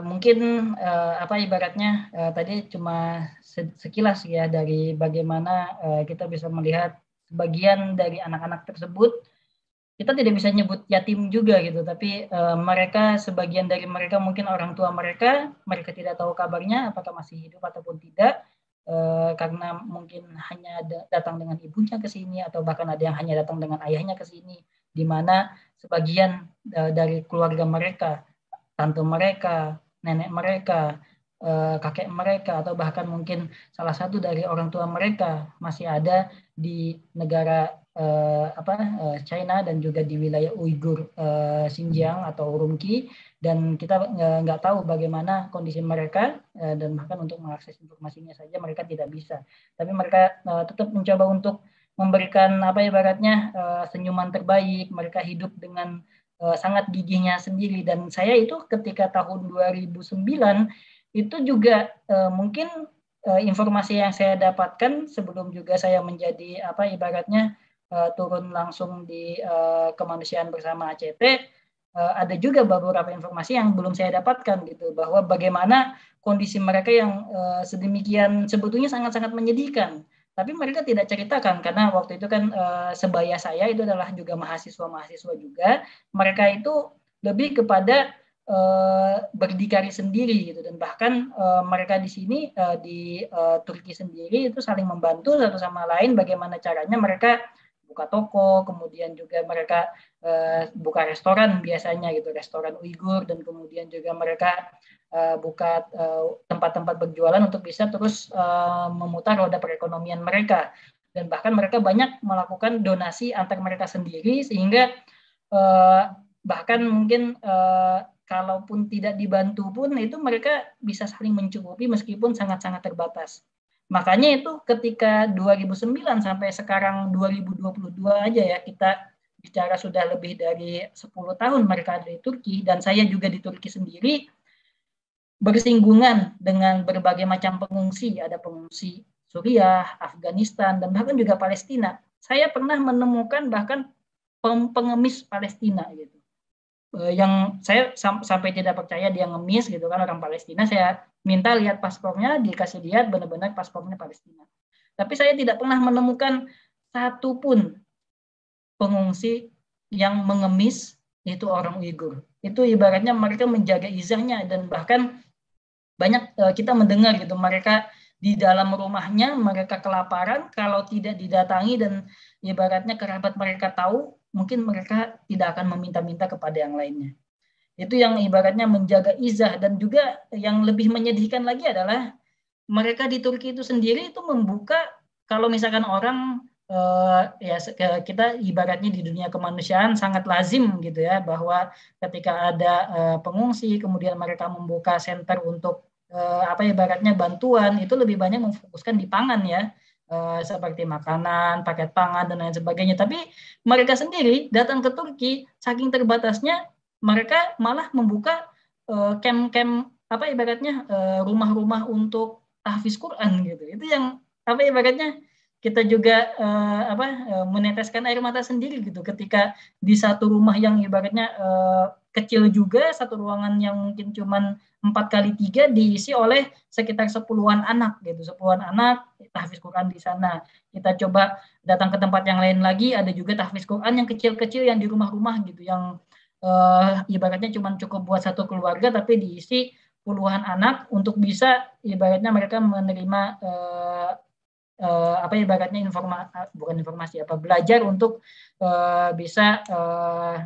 Mungkin ibaratnya tadi cuma sekilas ya dari bagaimana kita bisa melihat sebagian dari anak-anak tersebut. Kita tidak bisa nyebut yatim juga gitu, tapi mereka, sebagian dari mereka mungkin orang tua mereka tidak tahu kabarnya apakah masih hidup ataupun tidak, karena mungkin hanya datang dengan ibunya ke sini, atau bahkan ada yang hanya datang dengan ayahnya ke sini, di mana sebagian dari keluarga mereka, tante mereka, nenek mereka, kakek mereka, atau bahkan mungkin salah satu dari orang tua mereka masih ada di negara China dan juga di wilayah Uighur, Xinjiang atau Urumqi, dan kita nggak tahu bagaimana kondisi mereka, dan bahkan untuk mengakses informasinya saja mereka tidak bisa. Tapi mereka tetap mencoba untuk memberikan ibaratnya senyuman terbaik. Mereka hidup dengan sangat gigihnya sendiri, dan saya itu ketika tahun 2009 itu juga mungkin informasi yang saya dapatkan sebelum juga saya menjadi ibaratnya turun langsung di kemanusiaan bersama ACT, ada juga beberapa informasi yang belum saya dapatkan gitu, bahwa bagaimana kondisi mereka yang sedemikian sebetulnya sangat-sangat menyedihkan. Tapi mereka tidak ceritakan karena waktu itu kan sebaya saya itu adalah juga mahasiswa juga. Mereka itu lebih kepada berdikari sendiri gitu, dan bahkan mereka di sini di Turki sendiri itu saling membantu satu sama lain. Bagaimana caranya mereka buka toko, kemudian juga mereka buka restoran biasanya gitu, restoran Uighur, dan kemudian juga mereka buka tempat-tempat berjualan untuk bisa terus memutar roda perekonomian mereka. Dan bahkan mereka banyak melakukan donasi antar mereka sendiri, sehingga bahkan mungkin kalaupun tidak dibantu pun itu mereka bisa saling mencukupi meskipun sangat-sangat terbatas. Makanya itu ketika 2009 sampai sekarang 2022 aja ya, kita bicara sudah lebih dari 10 tahun mereka ada di Turki, dan saya juga di Turki sendiri bersinggungan dengan berbagai macam pengungsi, ada pengungsi Suriah, Afghanistan, dan bahkan juga Palestina. Saya pernah menemukan bahkan pengemis Palestina gitu. Yang saya sampai tidak percaya dia ngemis gitu kan, orang Palestina. Saya minta lihat paspornya, dikasih lihat benar-benar paspornya Palestina. Tapi saya tidak pernah menemukan satupun pengungsi yang mengemis itu orang Uighur. Itu ibaratnya mereka menjaga izahnya, dan bahkan banyak kita mendengar gitu, mereka di dalam rumahnya mereka kelaparan, kalau tidak didatangi dan ibaratnya kerabat mereka tahu, mungkin mereka tidak akan meminta-minta kepada yang lainnya. Itu yang ibaratnya menjaga izah. Dan juga yang lebih menyedihkan lagi adalah mereka di Turki itu sendiri itu membuka, kalau misalkan orang ya kita ibaratnya di dunia kemanusiaan sangat lazim gitu ya, bahwa ketika ada pengungsi kemudian mereka membuka center untuk ibaratnya bantuan, itu lebih banyak memfokuskan di pangan ya, seperti makanan, paket pangan dan lain sebagainya. Tapi mereka sendiri datang ke Turki, saking terbatasnya mereka malah membuka camp-camp ibaratnya rumah-rumah untuk tahfiz Quran gitu. Itu yang ibaratnya kita juga meneteskan air mata sendiri gitu, ketika di satu rumah yang ibaratnya kecil juga, satu ruangan yang mungkin cuman 4x3 diisi oleh sekitar 10-an anak gitu, 10-an anak tahfiz Quran di sana. Kita coba datang ke tempat yang lain lagi, ada juga tahfiz Quran yang kecil-kecil yang di rumah-rumah gitu, yang ibaratnya cuma cukup buat satu keluarga, tapi diisi puluhan anak untuk bisa ibaratnya mereka menerima ibaratnya belajar untuk bisa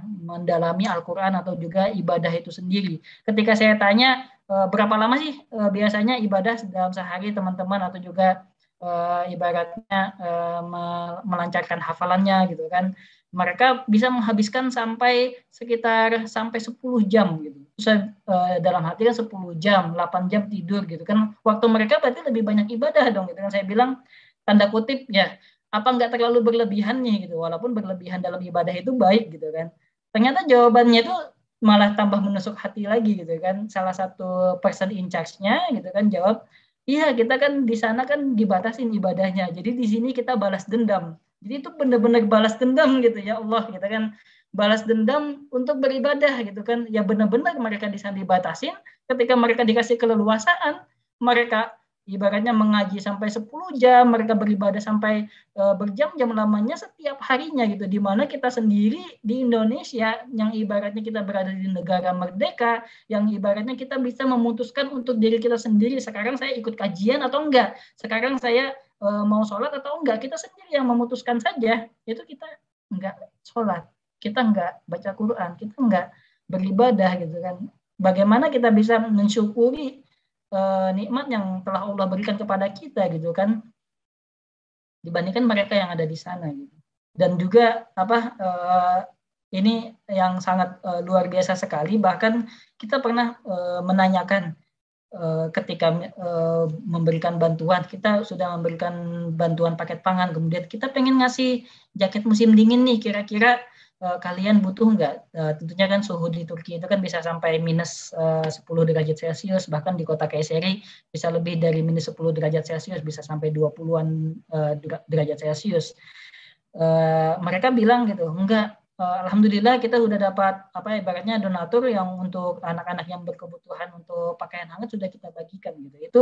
mendalami Al-Quran atau juga ibadah itu sendiri. Ketika saya tanya berapa lama sih biasanya ibadah dalam sehari teman-teman, atau juga ibaratnya melancarkan hafalannya gitu kan, mereka bisa menghabiskan sekitar 10 jam gitu. Terus dalam hati kan 10 jam, 8 jam tidur gitu kan. Waktu mereka berarti lebih banyak ibadah dong gitu kan. Saya bilang tanda kutip ya, apa nggak terlalu berlebihannya gitu, walaupun berlebihan dalam ibadah itu baik gitu kan. Ternyata jawabannya itu malah tambah menusuk hati lagi gitu kan. Salah satu person in charge-nya gitu kan jawab, iya kita kan di sana kan dibatasin ibadahnya, jadi di sini kita balas dendam. Jadi itu benar-benar balas dendam gitu ya Allah, kita kan balas dendam untuk beribadah gitu kan. Ya benar-benar mereka di sana dibatasin, ketika mereka dikasih keleluasaan, mereka ibaratnya mengaji sampai 10 jam, mereka beribadah sampai berjam-jam lamanya setiap harinya gitu. Di mana kita sendiri di Indonesia yang ibaratnya kita berada di negara merdeka, yang ibaratnya kita bisa memutuskan untuk diri kita sendiri, sekarang saya ikut kajian atau enggak, sekarang saya mau sholat atau enggak, kita sendiri yang memutuskan saja. Itu kita enggak sholat, kita enggak baca Quran, kita enggak beribadah gitu kan. Bagaimana kita bisa mensyukuri nikmat yang telah Allah berikan kepada kita gitu kan, dibandingkan mereka yang ada di sana gitu. Dan juga ini yang sangat luar biasa sekali, bahkan kita pernah menanyakan ketika memberikan bantuan, kita sudah memberikan bantuan paket pangan, kemudian kita pengen ngasih jaket musim dingin nih, kira-kira kalian butuh nggak? Tentunya kan suhu di Turki itu kan bisa sampai minus 10 derajat Celcius, bahkan di kota Kayseri bisa lebih dari minus 10 derajat Celcius, bisa sampai 20-an derajat Celcius. Mereka bilang gitu, enggak, alhamdulillah kita sudah dapat ibaratnya donatur yang untuk anak-anak yang berkebutuhan untuk pakaian hangat sudah kita bagikan gitu. Itu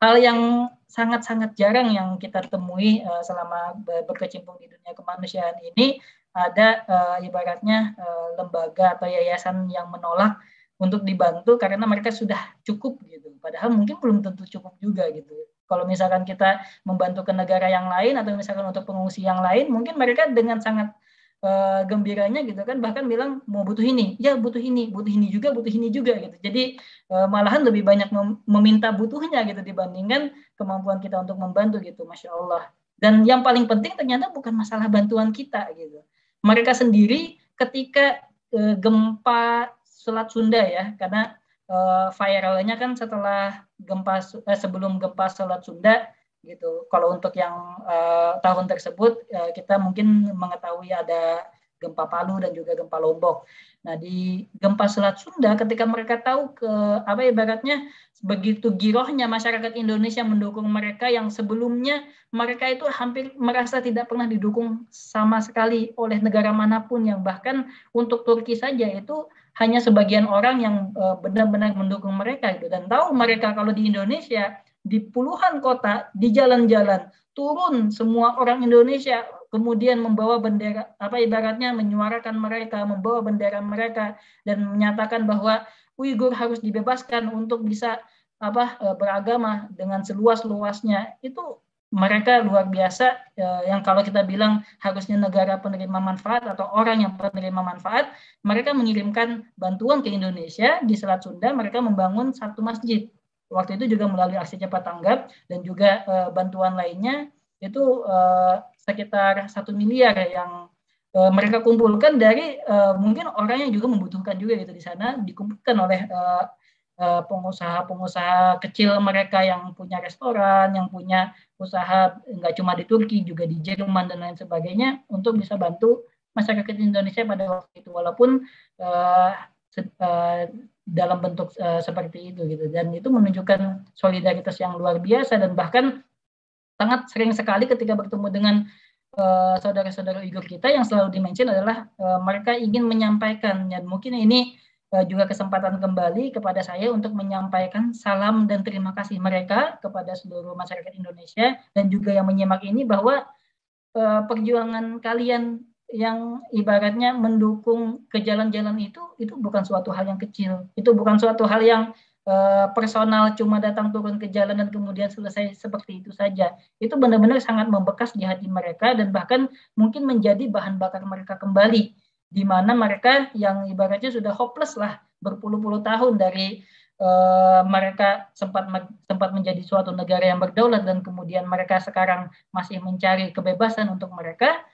hal yang sangat-sangat jarang yang kita temui selama berkecimpung di dunia kemanusiaan ini. Ada ibaratnya lembaga atau yayasan yang menolak untuk dibantu karena mereka sudah cukup gitu. Padahal mungkin belum tentu cukup juga gitu. Kalau misalkan kita membantu ke negara yang lain atau misalkan untuk pengungsi yang lain, mungkin mereka dengan sangat gembiranya gitu kan, bahkan bilang mau butuh ini, ya butuh ini juga gitu. Jadi malahan lebih banyak meminta butuhnya gitu dibandingkan kemampuan kita untuk membantu gitu, Masya Allah. Dan yang paling penting ternyata bukan masalah bantuan kita gitu. Mereka sendiri ketika gempa Selat Sunda ya, karena viralnya kan setelah sebelum gempa Selat Sunda gitu. Kalau untuk yang tahun tersebut kita mungkin mengetahui ada gempa Palu dan juga gempa Lombok. Nah, di gempa Selat Sunda ketika mereka tahu ibaratnya begitu girohnya masyarakat Indonesia mendukung mereka yang sebelumnya mereka itu hampir merasa tidak pernah didukung sama sekali oleh negara manapun, yang bahkan untuk Turki saja itu hanya sebagian orang yang benar-benar mendukung mereka gitu. Dan tahu mereka kalau di Indonesia di puluhan kota di jalan-jalan turun semua orang Indonesia kemudian membawa bendera ibaratnya menyuarakan mereka, membawa bendera mereka dan menyatakan bahwa Uighur harus dibebaskan untuk bisa beragama dengan seluas-luasnya. Itu mereka luar biasa yang kalau kita bilang harusnya negara penerima manfaat atau orang yang penerima manfaat, mereka mengirimkan bantuan ke Indonesia. Di Selat Sunda mereka membangun satu masjid. Waktu itu juga melalui aksi cepat tanggap dan juga bantuan lainnya itu sekitar 1 miliar yang mereka kumpulkan dari mungkin orang yang juga membutuhkan juga gitu di sana, dikumpulkan oleh pengusaha-pengusaha kecil mereka yang punya restoran, yang punya usaha nggak cuma di Turki juga di Jerman dan lain sebagainya untuk bisa bantu masyarakat Indonesia pada waktu itu, walaupun dalam bentuk seperti itu gitu. Dan itu menunjukkan solidaritas yang luar biasa dan bahkan sangat sering sekali ketika bertemu dengan saudara-saudara Uighur kita yang selalu dimention adalah mereka ingin menyampaikan, dan mungkin ini juga kesempatan kembali kepada saya untuk menyampaikan salam dan terima kasih mereka kepada seluruh masyarakat Indonesia dan juga yang menyimak ini bahwa perjuangan kalian yang ibaratnya mendukung ke jalan-jalan itu bukan suatu hal yang kecil, itu bukan suatu hal yang personal cuma datang turun ke jalan dan kemudian selesai seperti itu saja. Itu benar-benar sangat membekas di hati mereka dan bahkan mungkin menjadi bahan bakar mereka kembali, di mana mereka yang ibaratnya sudah hopeless lah berpuluh-puluh tahun dari mereka sempat menjadi suatu negara yang berdaulat dan kemudian mereka sekarang masih mencari kebebasan untuk mereka.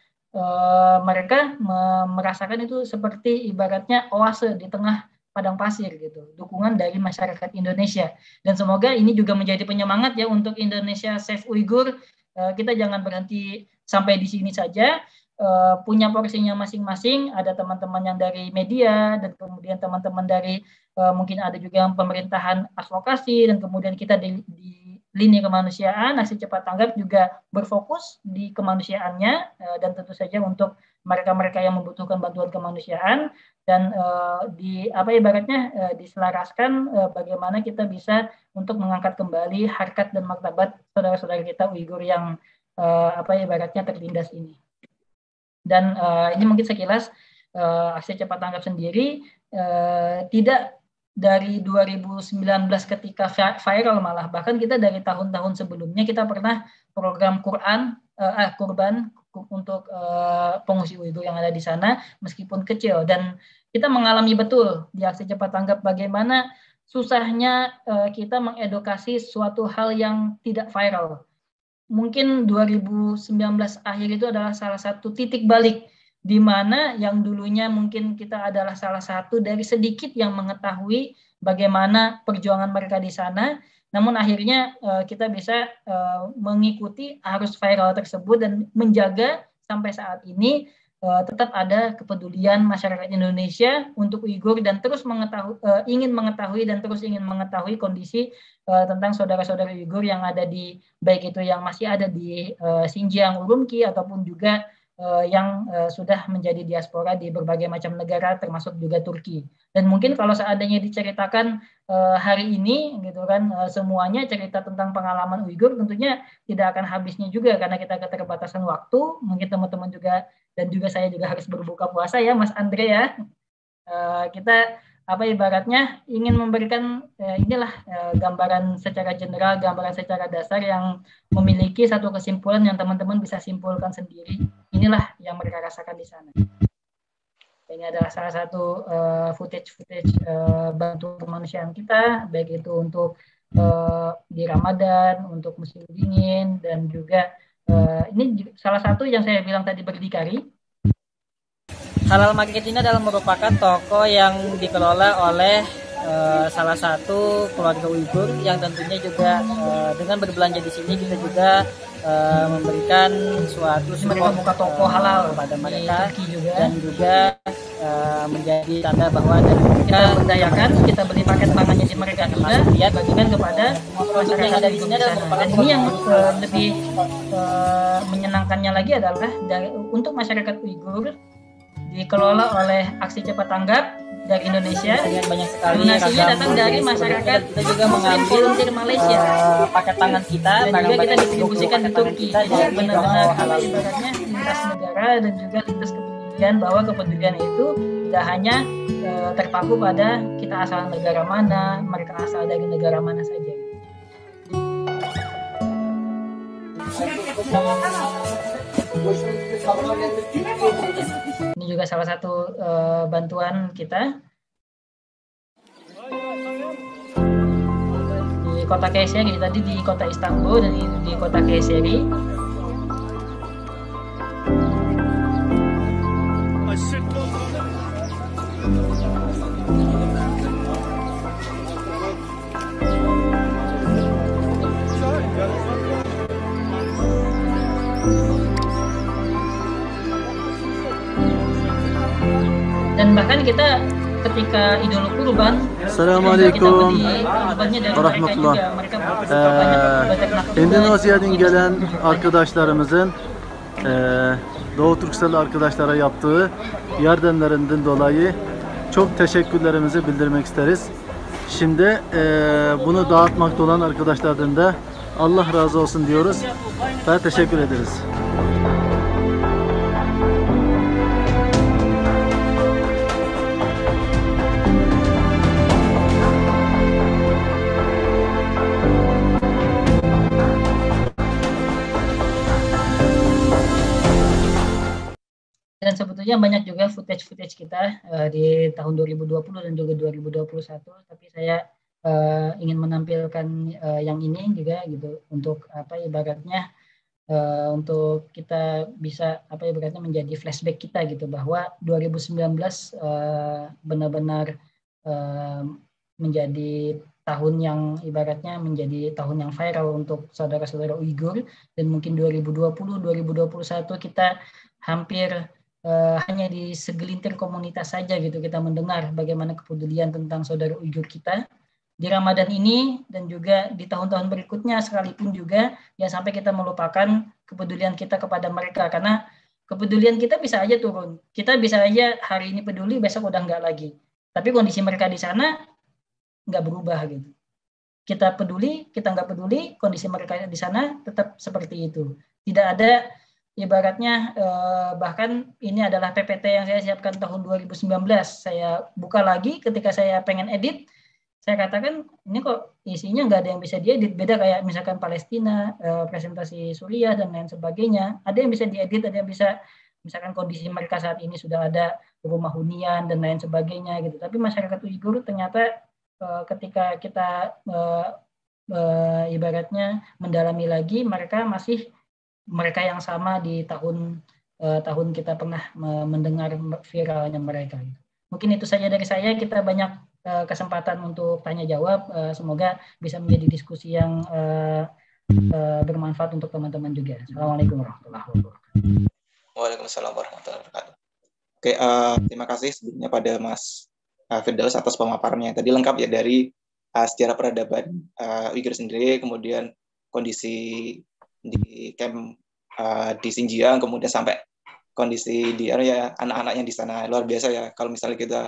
Mereka merasakan itu seperti ibaratnya oase di tengah padang pasir gitu, dukungan dari masyarakat Indonesia. Dan semoga ini juga menjadi penyemangat ya untuk Indonesia Save Uighur. Kita jangan berhenti sampai di sini saja, punya porsinya masing-masing. Ada teman-teman yang dari media dan kemudian teman-teman dari mungkin ada juga yang pemerintahan advokasi dan kemudian kita di lini kemanusiaan, aksi cepat tanggap juga berfokus di kemanusiaannya dan tentu saja untuk mereka-mereka yang membutuhkan bantuan kemanusiaan dan ibaratnya diselaraskan bagaimana kita bisa untuk mengangkat kembali harkat dan martabat saudara-saudara kita Uighur yang ibaratnya tertindas ini. Dan ini mungkin sekilas aksi cepat tanggap sendiri tidak dari 2019 ketika viral, malah bahkan kita dari tahun-tahun sebelumnya kita pernah program kurban untuk pengungsi Uighur yang ada di sana meskipun kecil, dan kita mengalami betul di aksi cepat tanggap bagaimana susahnya kita mengedukasi suatu hal yang tidak viral. Mungkin 2019 akhir itu adalah salah satu titik balik di mana yang dulunya mungkin kita adalah salah satu dari sedikit yang mengetahui bagaimana perjuangan mereka di sana, namun akhirnya kita bisa mengikuti arus viral tersebut dan menjaga sampai saat ini tetap ada kepedulian masyarakat Indonesia untuk Uighur dan terus ingin mengetahui kondisi tentang saudara-saudara Uighur yang ada di, baik itu yang masih ada di Xinjiang, Urumqi ataupun juga yang sudah menjadi diaspora di berbagai macam negara termasuk juga Turki. Dan mungkin kalau seandainya diceritakan hari ini gitu kan semuanya cerita tentang pengalaman Uighur tentunya tidak akan habisnya juga karena kita keterbatasan waktu. Mungkin teman-teman juga dan juga saya juga harus berbuka puasa ya Mas Andre ya. Kita ibaratnya ingin memberikan gambaran secara general, gambaran secara dasar yang memiliki satu kesimpulan yang teman-teman bisa simpulkan sendiri. inilah yang mereka rasakan di sana. Ini adalah salah satu footage bantuan kemanusiaan kita, baik itu untuk di Ramadan, untuk musim dingin, dan juga ini salah satu yang saya bilang tadi berdikari. Halal Market ini adalah merupakan toko yang dikelola oleh salah satu keluarga Uighur yang tentunya juga dengan berbelanja di sini kita juga memberikan suatu mereka buka toko halal kepada mereka juga. Dan juga menjadi tanda bahwa dari kita berdayakan, kita beli paket pangannya di mereka juga, lihat bagikan kepada masyarakat yang ada di sini. Dan ini yang lebih menyenangkannya lagi adalah untuk masyarakat Uighur dikelola oleh Aksi Cepat Tanggap dari Indonesia. Dengan banyak sekali donasinya datang dari masyarakat. Kita juga mengambil volunteer Malaysia paket tangan kita dan juga kita distribusikan di Turki. Jadi benar-benar ibaratnya lintas negara dan juga lintas kepedulian, bahwa kepedulian itu tidak hanya terpaku pada kita asal negara mana, mereka asal dari negara mana saja. Ini juga salah satu bantuan kita di kota Kayseri, tadi di kota Istanbul dan di kota Kayseri. Dan bahkan kita ketika Idul Kurban, Assalamualaikum warahmatullahi. Endonezya'dan gelen arkadaşlarımızın Doğu Türkcell arkadaşlara yaptığı yardımlarından dolayı çok teşekkürlerimizi bildirmek isteriz. Şimdi bunu dağıtmakta olan arkadaşlardan da Allah razı olsun diyoruz ve teşekkür ederiz. Dan sebetulnya banyak juga footage kita di tahun 2020 dan juga 2021, tapi saya ingin menampilkan yang ini juga gitu, untuk ibaratnya untuk kita bisa ibaratnya menjadi flashback kita gitu, bahwa 2019 benar-benar menjadi tahun yang ibaratnya menjadi tahun yang viral untuk saudara-saudara Uighur, dan mungkin 2020, 2021 kita hampir hanya di segelintir komunitas saja gitu kita mendengar bagaimana kepedulian tentang saudara Uighur kita di Ramadan ini, dan juga di tahun-tahun berikutnya sekalipun juga ya, sampai kita melupakan kepedulian kita kepada mereka, karena kepedulian kita bisa aja turun, kita bisa aja hari ini peduli, besok udah enggak lagi, tapi kondisi mereka di sana enggak berubah gitu. Kita peduli, kita enggak peduli, kondisi mereka di sana tetap seperti itu. Tidak ada ibaratnya bahkan ini adalah PPT yang saya siapkan tahun 2019. Saya buka lagi ketika saya pengen edit, saya katakan ini kok isinya nggak ada yang bisa diedit. Beda kayak misalkan Palestina, presentasi Suriah dan lain sebagainya. Ada yang bisa diedit, ada yang bisa misalkan kondisi mereka saat ini sudah ada rumah hunian dan lain sebagainya gitu. Tapi masyarakat Uighur ternyata ketika kita ibaratnya mendalami lagi, mereka yang sama di tahun kita pernah mendengar viralnya mereka. Mungkin itu saja dari saya. Kita banyak kesempatan untuk tanya jawab. Semoga bisa menjadi diskusi yang bermanfaat untuk teman-teman juga. Assalamualaikum warahmatullahi wabarakatuh. Waalaikumsalam warahmatullahi wabarakatuh. Oke, terima kasih sebelumnya pada Mas Firdaus atas pemaparannya. Tadi lengkap ya, dari sejarah peradaban Uighur sendiri, kemudian kondisi di camp di Xinjiang, kemudian sampai kondisi di anak-anaknya di sana. Luar biasa ya kalau misalnya kita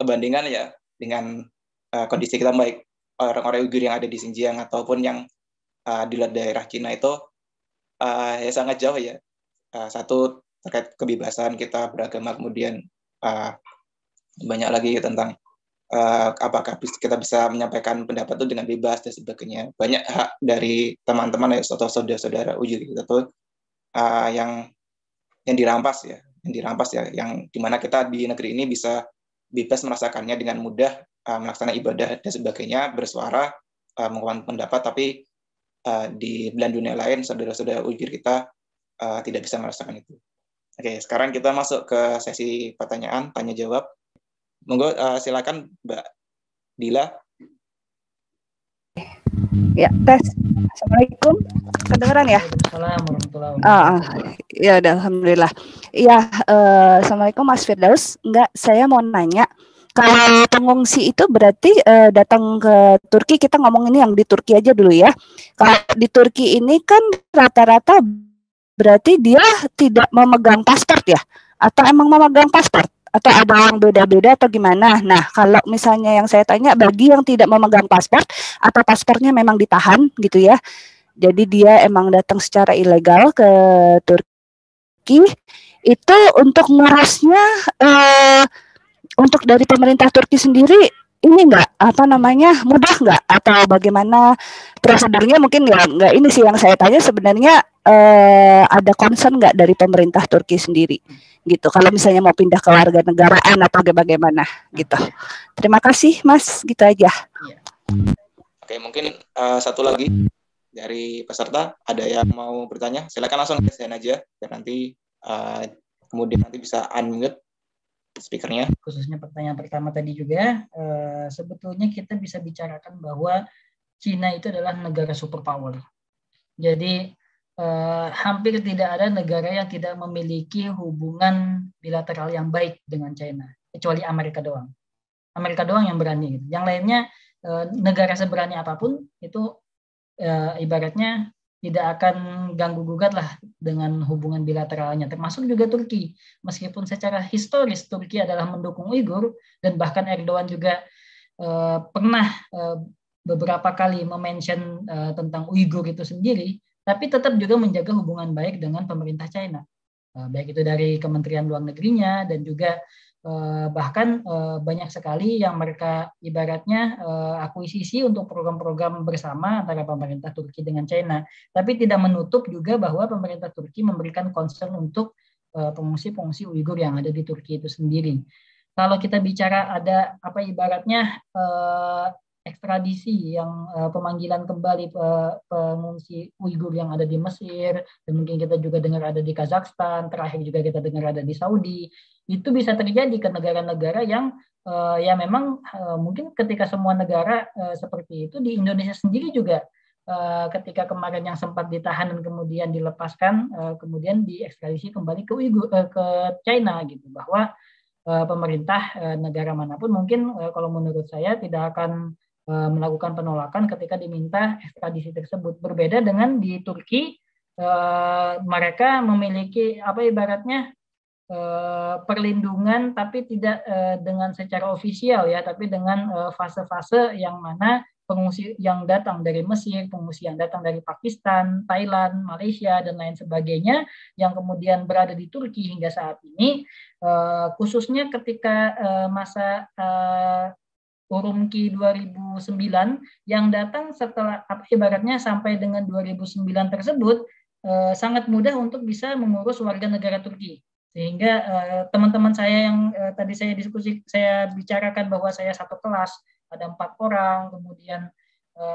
bandingkan ya dengan kondisi kita, baik orang-orang Uighur yang ada di Xinjiang ataupun yang di luar daerah Cina itu ya sangat jauh ya. Satu terkait kebebasan kita beragama, kemudian banyak lagi tentang apakah kita bisa menyampaikan pendapat itu dengan bebas dan sebagainya. Banyak hak dari teman-teman atau saudara-saudara Uighur itu yang yang dirampas ya, yang dimana kita di negeri ini bisa bebas merasakannya dengan mudah, melaksanakan ibadah dan sebagainya, bersuara, mengungkapkan pendapat, tapi di belahan dunia lain saudara-saudara Uighur kita tidak bisa merasakan itu. Oke, sekarang kita masuk ke sesi pertanyaan tanya jawab. Monggo silakan Mbak Dila. Ya, tes. Assalamualaikum. Kedengeran ya? Assalamualaikum warahmatullahi wabarakatuh. Ya, udah, alhamdulillah. Ya, assalamualaikum Mas Firdaus. Enggak, saya mau nanya. Kalau pengungsi itu berarti datang ke Turki, kita ngomong ini yang di Turki aja dulu ya. Kalau di Turki ini kan rata-rata berarti dia tidak memegang paspor ya? Atau emang memegang paspor? Atau ada yang beda-beda atau gimana? Nah, kalau misalnya yang saya tanya, bagi yang tidak memegang paspor atau paspornya memang ditahan gitu ya, jadi dia emang datang secara ilegal ke Turki, itu untuk ngurusnya untuk dari pemerintah Turki sendiri ini enggak mudah enggak, atau bagaimana prosedurnya? Mungkin enggak ini sih yang saya tanya sebenarnya, ada concern enggak dari pemerintah Turki sendiri gitu kalau misalnya mau pindah ke warga negaraan atau bagaimana gitu. Terima kasih Mas, gitu aja. Oke, mungkin satu lagi dari peserta ada yang mau bertanya, silakan langsung raise hand aja dan nanti kemudian nanti bisa unmute speakernya. Khususnya pertanyaan pertama tadi juga, sebetulnya kita bisa bicarakan bahwa Cina itu adalah negara superpower. Jadi hampir tidak ada negara yang tidak memiliki hubungan bilateral yang baik dengan China, kecuali Amerika doang. Amerika doang yang berani. Gitu. Yang lainnya negara seberani apapun itu ibaratnya tidak akan ganggu gugat lah dengan hubungan bilateralnya, termasuk juga Turki. Meskipun secara historis Turki adalah mendukung Uighur dan bahkan Erdogan juga pernah beberapa kali mention tentang Uighur itu sendiri, tapi tetap juga menjaga hubungan baik dengan pemerintah China, baik itu dari Kementerian Luar Negerinya dan juga bahkan banyak sekali yang mereka ibaratnya akuisisi untuk program-program bersama antara pemerintah Turki dengan China, tapi tidak menutup juga bahwa pemerintah Turki memberikan concern untuk pengungsi-pengungsi Uighur yang ada di Turki itu sendiri. Kalau kita bicara ada ibaratnya ekstradisi yang pemanggilan kembali pengungsi Uighur yang ada di Mesir, dan mungkin kita juga dengar ada di Kazakhstan, terakhir juga kita dengar ada di Saudi, itu bisa terjadi ke negara-negara yang ya memang mungkin ketika semua negara seperti itu, di Indonesia sendiri juga ketika kemarin yang sempat ditahan dan kemudian dilepaskan, kemudian diekstradisi kembali ke Uighur, ke China gitu, bahwa pemerintah negara manapun mungkin kalau menurut saya tidak akan melakukan penolakan ketika diminta ekstradisi tersebut. Berbeda dengan di Turki, mereka memiliki ibaratnya perlindungan, tapi tidak dengan secara ofisial ya, tapi dengan fase-fase yang mana pengungsi yang datang dari Mesir, pengungsi yang datang dari Pakistan, Thailand, Malaysia dan lain sebagainya yang kemudian berada di Turki hingga saat ini, khususnya ketika masa Urumqi 2009 yang datang setelah ibaratnya sampai dengan 2009 tersebut sangat mudah untuk bisa mengurus warga negara Turki, sehingga teman-teman saya yang tadi saya bicarakan bahwa saya satu kelas ada 4 orang, kemudian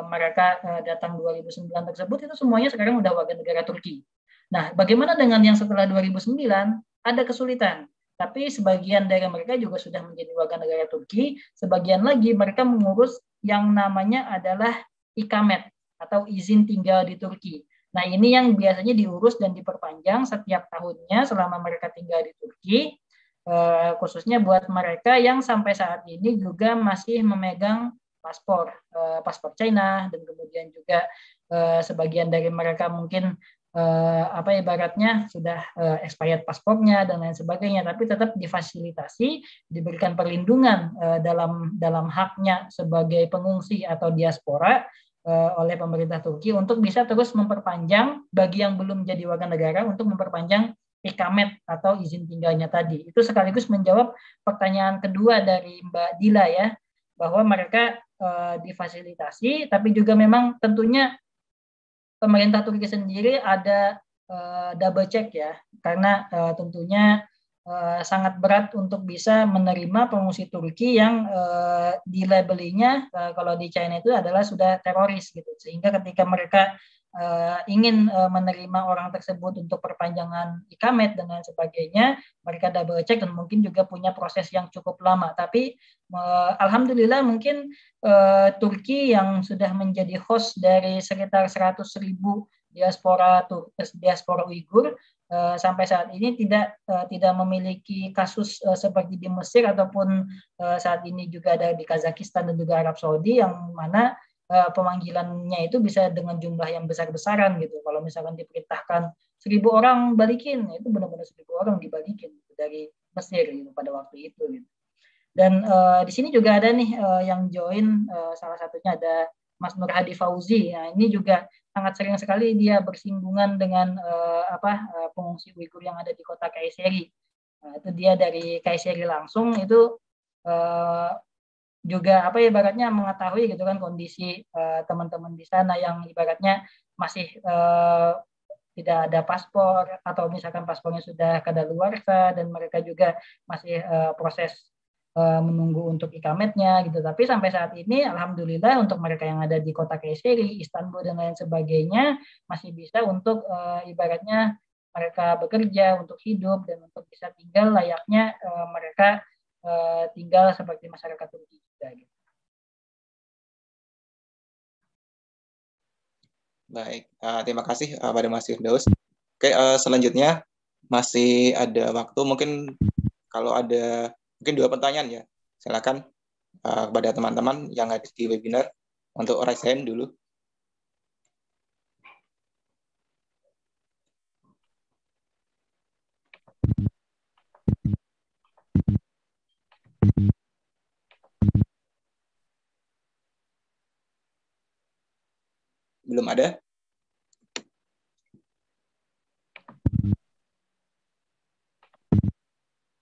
mereka datang 2009 tersebut, itu semuanya sekarang udah warga negara Turki. Nah, bagaimana dengan yang setelah 2009? Ada kesulitan. Tapi sebagian dari mereka juga sudah menjadi warga negara Turki, sebagian lagi mereka mengurus yang namanya adalah ikamet atau izin tinggal di Turki. Nah, ini yang biasanya diurus dan diperpanjang setiap tahunnya selama mereka tinggal di Turki, khususnya buat mereka yang sampai saat ini juga masih memegang paspor China, dan kemudian juga sebagian dari mereka mungkin ibaratnya sudah expired paspornya dan lain sebagainya, tapi tetap difasilitasi, diberikan perlindungan dalam haknya sebagai pengungsi atau diaspora oleh pemerintah Turki untuk bisa terus memperpanjang bagi yang belum menjadi warga negara untuk memperpanjang ikamet atau izin tinggalnya tadi. Itu sekaligus menjawab pertanyaan kedua dari Mbak Dila ya, bahwa mereka difasilitasi, tapi juga memang tentunya pemerintah Turki sendiri ada double check ya, karena tentunya sangat berat untuk bisa menerima pengungsi Turki yang dilabelinya kalau di China itu adalah sudah teroris gitu, sehingga ketika mereka ingin menerima orang tersebut untuk perpanjangan ikamet dan lain sebagainya, mereka double check dan mungkin juga punya proses yang cukup lama. Tapi alhamdulillah mungkin Turki yang sudah menjadi host dari sekitar 100.000 diaspora Uighur sampai saat ini tidak memiliki kasus seperti di Mesir ataupun saat ini juga ada di Kazakhstan dan juga Arab Saudi, yang mana pemanggilannya itu bisa dengan jumlah yang besar-besaran gitu. Kalau misalkan diperintahkan 1.000 orang balikin, itu benar-benar 1.000 orang dibalikin gitu, dari Mesir gitu, pada waktu itu gitu. Dan di sini juga ada nih yang join, salah satunya ada Mas Nur Hadi Fauzi. Nah, ini juga sangat sering sekali dia bersinggungan dengan pengungsi Uighur yang ada di kota Kayseri. Nah, itu dia dari Kayseri langsung itu juga ibaratnya mengetahui gitu kan kondisi teman-teman di sana yang ibaratnya masih tidak ada paspor, atau misalkan paspornya sudah kadaluarsa dan mereka juga masih proses menunggu untuk ikametnya gitu. Tapi sampai saat ini alhamdulillah untuk mereka yang ada di kota Kayseri, Istanbul dan lain sebagainya masih bisa untuk ibaratnya mereka bekerja untuk hidup dan untuk bisa tinggal layaknya mereka tinggal seperti masyarakat Turki juga gitu. Baik, terima kasih pada Mas Firdaus. Oke, selanjutnya masih ada waktu, mungkin kalau ada mungkin 2 pertanyaan ya, silakan kepada teman-teman yang ada di webinar untuk raise hand dulu. Belum ada?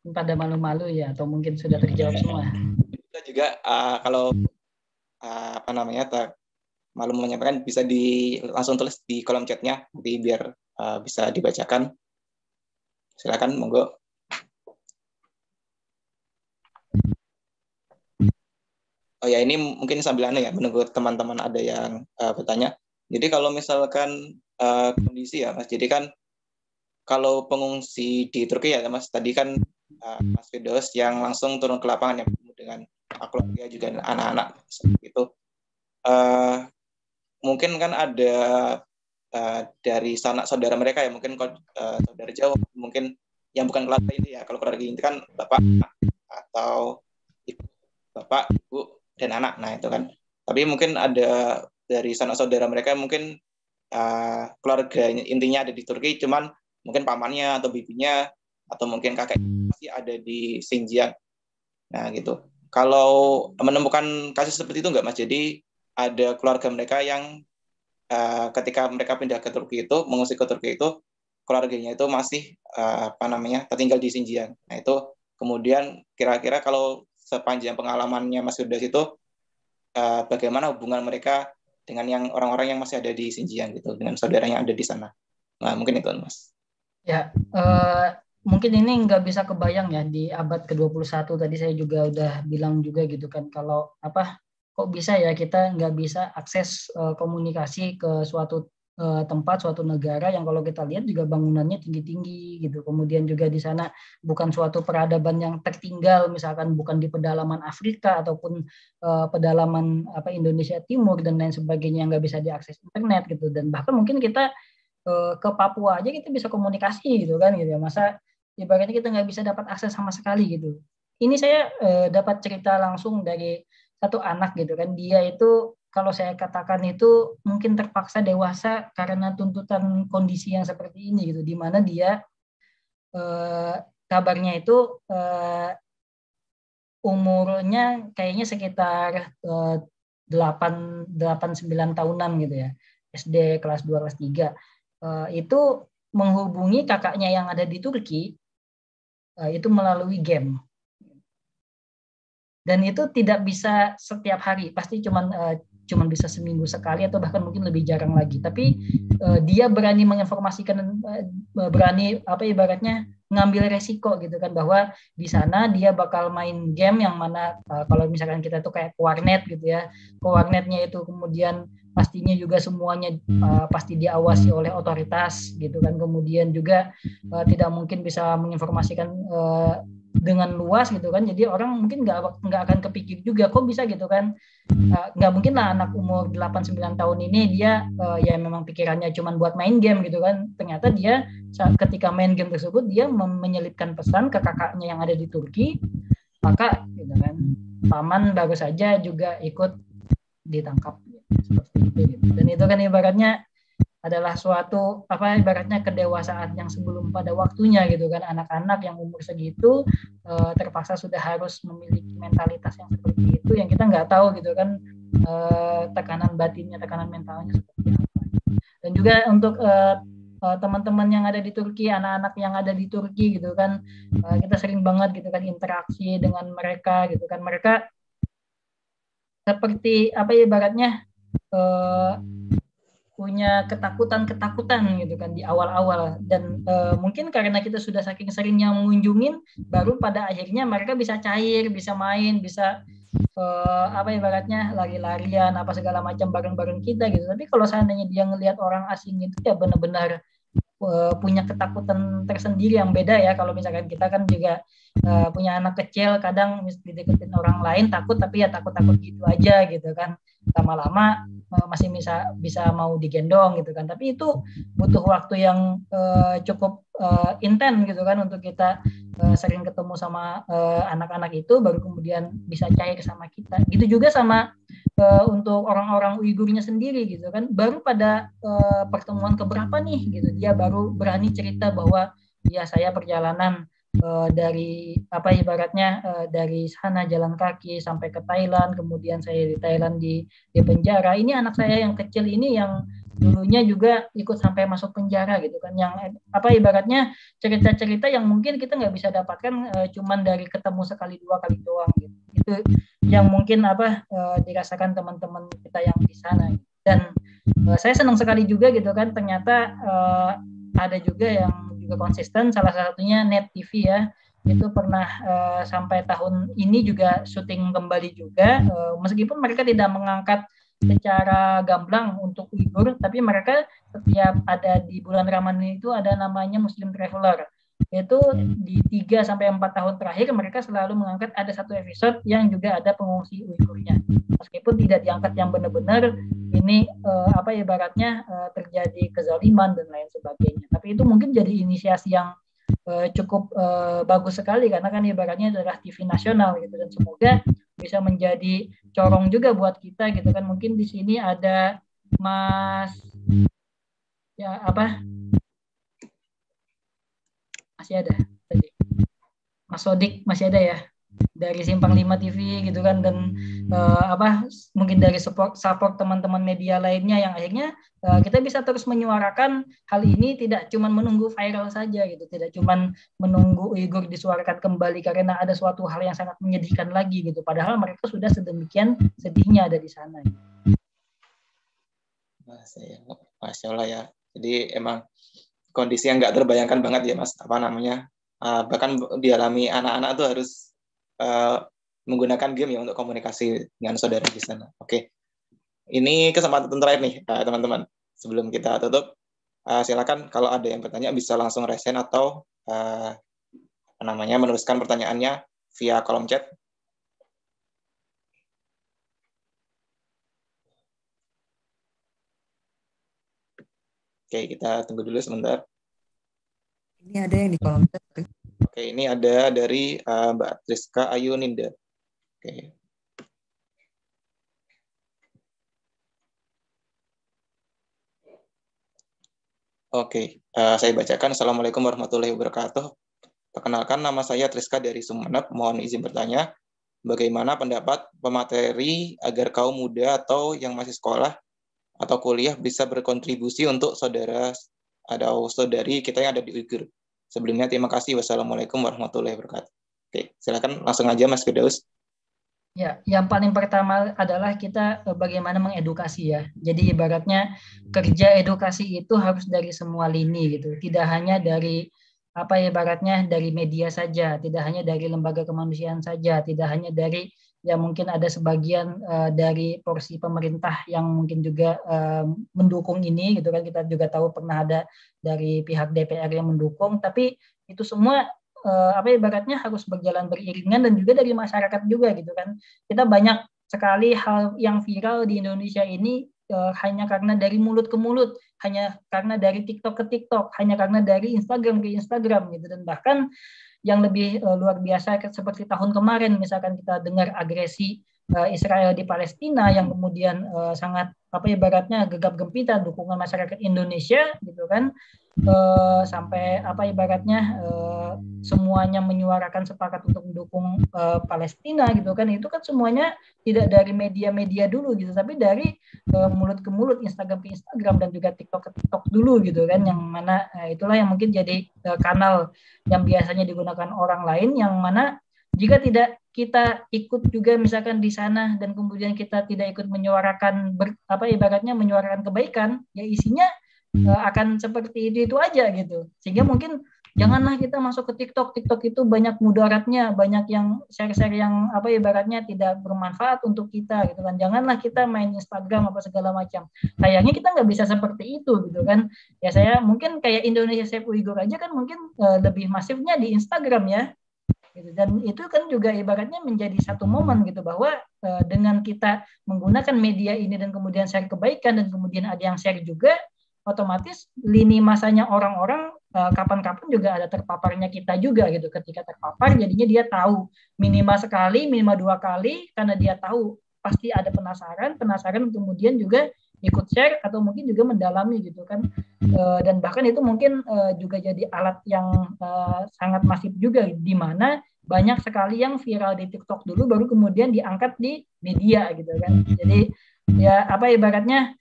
Pada malu-malu ya, atau mungkin sudah terjawab semua. Kita juga kalau malu menyampaikan bisa langsung tulis di kolom chatnya, nanti biar bisa dibacakan. Silakan, monggo. Oh ya, ini mungkin sambil menunggu teman-teman ada yang bertanya. Jadi kalau misalkan kondisi ya Mas, jadi kan kalau pengungsi di Turki ya Mas, tadi kan Mas Firdaus yang langsung turun ke lapangan ya, dengan keluarga juga anak-anak seperti itu. Mungkin kan ada dari sanak saudara mereka ya, mungkin saudara jauh, mungkin yang bukan keluarga ini ya. Kalau keluarga ini kan bapak atau bapak, ibu, dan anak. Nah itu kan. Tapi mungkin ada dari sanak saudara mereka, mungkin keluarga intinya ada di Turki, cuman mungkin pamannya atau bibinya atau mungkin kakeknya masih ada di Xinjiang. Nah gitu. Kalau menemukan kasus seperti itu nggak Mas? Jadi ada keluarga mereka yang ketika mereka pindah ke Turki itu, mengungsi ke Turki itu, keluarganya itu masih tertinggal di Xinjiang. Nah itu kemudian kira-kira kalau sepanjang pengalamannya Mas Firdaus itu bagaimana hubungan mereka dengan yang orang-orang yang masih ada di Xinjiang gitu, dengan saudara yang ada di sana. Nah mungkin itu Mas. Ya, mungkin ini nggak bisa kebayang ya di abad ke-21, tadi saya juga udah bilang juga gitu kan, kalau kok bisa ya kita nggak bisa akses komunikasi ke suatu tempat, suatu negara yang kalau kita lihat juga bangunannya tinggi-tinggi gitu, kemudian juga di sana bukan suatu peradaban yang tertinggal, misalkan bukan di pedalaman Afrika ataupun pedalaman Indonesia Timur dan lain sebagainya, nggak bisa diakses internet gitu, dan bahkan mungkin kita ke Papua aja kita bisa komunikasi gitu kan gitu ya, masa ibaratnya kita nggak bisa dapat akses sama sekali gitu. Ini saya dapat cerita langsung dari satu anak gitu kan, dia itu kalau saya katakan itu mungkin terpaksa dewasa karena tuntutan kondisi yang seperti ini gitu, di mana dia kabarnya itu umurnya kayaknya sekitar 8-9 tahunan gitu ya, SD kelas 2 kelas 3. Itu menghubungi kakaknya yang ada di Turki itu melalui game, dan itu tidak bisa setiap hari, pasti cuman cuma bisa seminggu sekali atau bahkan mungkin lebih jarang lagi. Tapi dia berani menginformasikan, berani apa ibaratnya ngambil resiko gitu kan, bahwa di sana dia bakal main game yang mana kalau misalkan kita tuh kayak ke warnet gitu ya, ke warnetnya itu kemudian pastinya juga semuanya pasti diawasi oleh otoritas gitu kan, kemudian juga tidak mungkin bisa menginformasikan dengan luas gitu kan, jadi orang mungkin nggak akan kepikir juga kok bisa gitu kan. Nggak mungkin lah anak umur 8-9 tahun ini dia ya memang pikirannya cuma buat main game gitu kan, ternyata dia ketika main game tersebut dia menyelipkan pesan ke kakaknya yang ada di Turki, maka gitu kan paman baru saja juga ikut ditangkap seperti itu gitu. Dan itu kan ibaratnya adalah suatu apa ibaratnya kedewasaan yang sebelum pada waktunya gitu kan. Anak-anak yang umur segitu terpaksa sudah harus memiliki mentalitas yang seperti itu, yang kita nggak tahu gitu kan tekanan batinnya, tekanan mentalnya seperti apa. Dan juga untuk teman-teman yang ada di Turki, anak-anak yang ada di Turki gitu kan, kita sering banget gitu kan interaksi dengan mereka gitu kan. Mereka seperti apa ibaratnya punya ketakutan gitu kan di awal-awal, dan mungkin karena kita sudah saking seringnya mengunjungin, baru pada akhirnya mereka bisa cair, bisa main, bisa apa ibaratnya lari-larian apa segala macam bareng-bareng kita gitu. Tapi kalau seandainya dia ngelihat orang asing itu ya benar-benar punya ketakutan tersendiri yang beda ya. Kalau misalkan kita kan juga punya anak kecil, kadang dideketin orang lain takut, tapi ya takut-takut gitu aja gitu kan, lama-lama masih bisa mau digendong gitu kan. Tapi itu butuh waktu yang cukup intens gitu kan untuk kita sering ketemu sama anak-anak itu, baru kemudian bisa cair sama kita. Gitu juga sama untuk orang-orang Uigurnya sendiri gitu kan, baru pada pertemuan keberapa nih gitu dia baru berani cerita bahwa ya saya perjalanan dari apa ibaratnya dari sana jalan kaki sampai ke Thailand, kemudian saya di Thailand di penjara. Ini anak saya yang kecil ini yang dulunya juga ikut sampai masuk penjara gitu kan, yang apa ibaratnya cerita-cerita yang mungkin kita nggak bisa dapatkan cuman dari ketemu sekali dua kali doang gitu. Itu yang mungkin apa dirasakan teman-teman kita yang di sana. Dan saya senang sekali juga gitu kan, ternyata ada juga yang juga konsisten, salah satunya Net TV ya, itu pernah sampai tahun ini juga syuting kembali juga, meskipun mereka tidak mengangkat secara gamblang untuk Uyghur, tapi mereka setiap ada di bulan Ramadan itu ada namanya Muslim Traveler. Itu di 3-4 tahun terakhir mereka selalu mengangkat ada satu episode yang juga ada pengungsi Uighurnya. Meskipun tidak diangkat yang benar-benar ini apa ibaratnya terjadi kezaliman dan lain sebagainya. Tapi itu mungkin jadi inisiasi yang cukup bagus sekali, karena kan ibaratnya adalah TV nasional gitu, dan semoga bisa menjadi corong juga buat kita gitu kan. Mungkin di sini ada Mas ya apa masih ada tadi Mas Sodik masih ada ya dari Simpang 5 TV gitu kan, dan apa mungkin dari support teman-teman media lainnya yang akhirnya kita bisa terus menyuarakan hal ini, tidak cuma menunggu viral saja gitu, tidak cuma menunggu Uyghur disuarakan kembali karena ada suatu hal yang sangat menyedihkan lagi gitu, padahal mereka sudah sedemikian sedihnya ada di sana. Masya Allah ya. Jadi emang kondisi yang nggak terbayangkan banget ya Mas, apa namanya, bahkan dialami anak-anak tuh harus menggunakan game ya untuk komunikasi dengan saudara di sana. Oke, ini kesempatan terakhir nih teman-teman. Sebelum kita tutup, silakan kalau ada yang bertanya bisa langsung raise hand atau menuliskan pertanyaannya via kolom chat. Oke, kita tunggu dulu sebentar. Ini ada yang di kolom chat. Oke, ini ada dari Mbak Triska Ayu Ninda. Oke. Oke, saya bacakan. Assalamualaikum warahmatullahi wabarakatuh. Perkenalkan, nama saya Triska dari Sumeneb. Mohon izin bertanya, bagaimana pendapat pemateri agar kaum muda atau yang masih sekolah atau kuliah bisa berkontribusi untuk saudara atau saudari kita yang ada di Uyghur? Sebelumnya terima kasih. Wassalamualaikum warahmatullahi wabarakatuh. Oke, silakan langsung aja Mas Firdaus. Ya, yang paling pertama adalah kita bagaimana mengedukasi ya. Jadi ibaratnya kerja edukasi itu harus dari semua lini gitu. Tidak hanya dari apa ibaratnya dari media saja, tidak hanya dari lembaga kemanusiaan saja, tidak hanya dari ya mungkin ada sebagian dari porsi pemerintah yang mungkin juga mendukung ini gitu kan. Kita juga tahu pernah ada dari pihak DPR yang mendukung, tapi itu semua apa ibaratnya harus berjalan beriringan dan juga dari masyarakat juga gitu kan. Kita banyak sekali hal yang viral di Indonesia ini hanya karena dari mulut ke mulut, hanya karena dari TikTok ke TikTok, hanya karena dari Instagram ke Instagram gitu. Dan bahkan yang lebih luar biasa seperti tahun kemarin misalkan kita dengar agresi Israel di Palestina yang kemudian sangat apa ibaratnya gegap gempita dukungan masyarakat Indonesia gitu kan, sampai apa ibaratnya semuanya menyuarakan sepakat untuk mendukung Palestina gitu kan. Itu kan semuanya tidak dari media-media dulu gitu, tapi dari mulut ke mulut, Instagram ke Instagram, dan juga TikTok ke TikTok dulu gitu kan, yang mana itulah yang mungkin jadi kanal yang biasanya digunakan orang lain, yang mana jika tidak kita ikut juga misalkan di sana dan kemudian kita tidak ikut menyuarakan apa ibaratnya menyuarakan kebaikan, ya isinya akan seperti itu aja gitu. Sehingga mungkin janganlah kita masuk ke TikTok. TikTok itu banyak mudaratnya, banyak yang share-share yang apa ibaratnya tidak bermanfaat untuk kita gitu kan. Janganlah kita main Instagram apa segala macam. Sayangnya kita nggak bisa seperti itu gitu kan. Ya saya mungkin kayak Indonesia Save Uyghur aja kan mungkin lebih masifnya di Instagram ya. Gitu. Dan itu kan juga ibaratnya menjadi satu momen gitu bahwa dengan kita menggunakan media ini dan kemudian share kebaikan dan kemudian ada yang share juga, otomatis lini masanya orang-orang kapan-kapan juga ada terpaparnya kita juga gitu. Ketika terpapar jadinya dia tahu minimal sekali, minimal 2 kali, karena dia tahu pasti ada penasaran kemudian juga ikut share atau mungkin juga mendalami gitu kan. Dan bahkan itu mungkin juga jadi alat yang sangat masif juga, di mana banyak sekali yang viral di TikTok dulu baru kemudian diangkat di media gitu kan. Jadi ya apa ibaratnya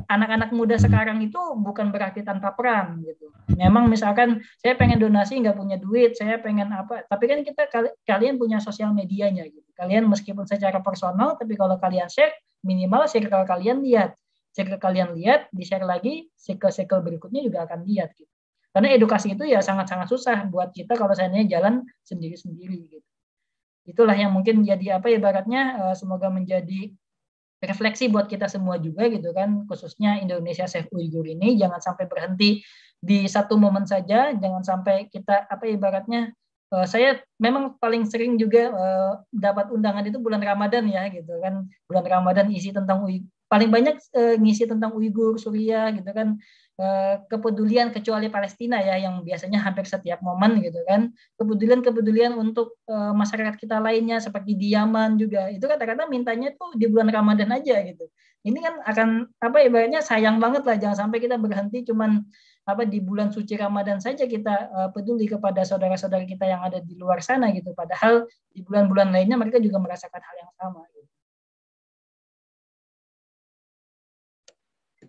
anak-anak muda sekarang itu bukan berarti tanpa peran gitu. Memang misalkan saya pengen donasi nggak punya duit, saya pengen apa, tapi kan kalian punya sosial medianya gitu. Kalian meskipun secara personal, tapi kalau kalian share, minimal circle kalian lihat. Circle kalian lihat, di-share lagi, circle berikutnya juga akan lihat gitu. Karena edukasi itu ya sangat-sangat susah buat kita kalau seandainya jalan sendiri-sendiri gitu. Itulah yang mungkin jadi apa ibaratnya semoga menjadi refleksi buat kita semua juga gitu kan, khususnya Indonesia Save Uyghur ini jangan sampai berhenti di satu momen saja, jangan sampai kita apa ibaratnya saya memang paling sering juga dapat undangan itu bulan Ramadan ya gitu kan, bulan Ramadan isi tentang paling banyak ngisi tentang Uyghur, Suriah gitu kan, kepedulian kecuali Palestina ya yang biasanya hampir setiap momen gitu kan, kepedulian untuk masyarakat kita lainnya seperti di Yaman juga, itu kata-kata mintanya tuh di bulan Ramadan aja gitu. Ini kan akan apa ibaratnya sayang banget lah, jangan sampai kita berhenti cuman apa di bulan suci Ramadan saja kita peduli kepada saudara-saudara kita yang ada di luar sana gitu, padahal di bulan-bulan lainnya mereka juga merasakan hal yang sama gitu.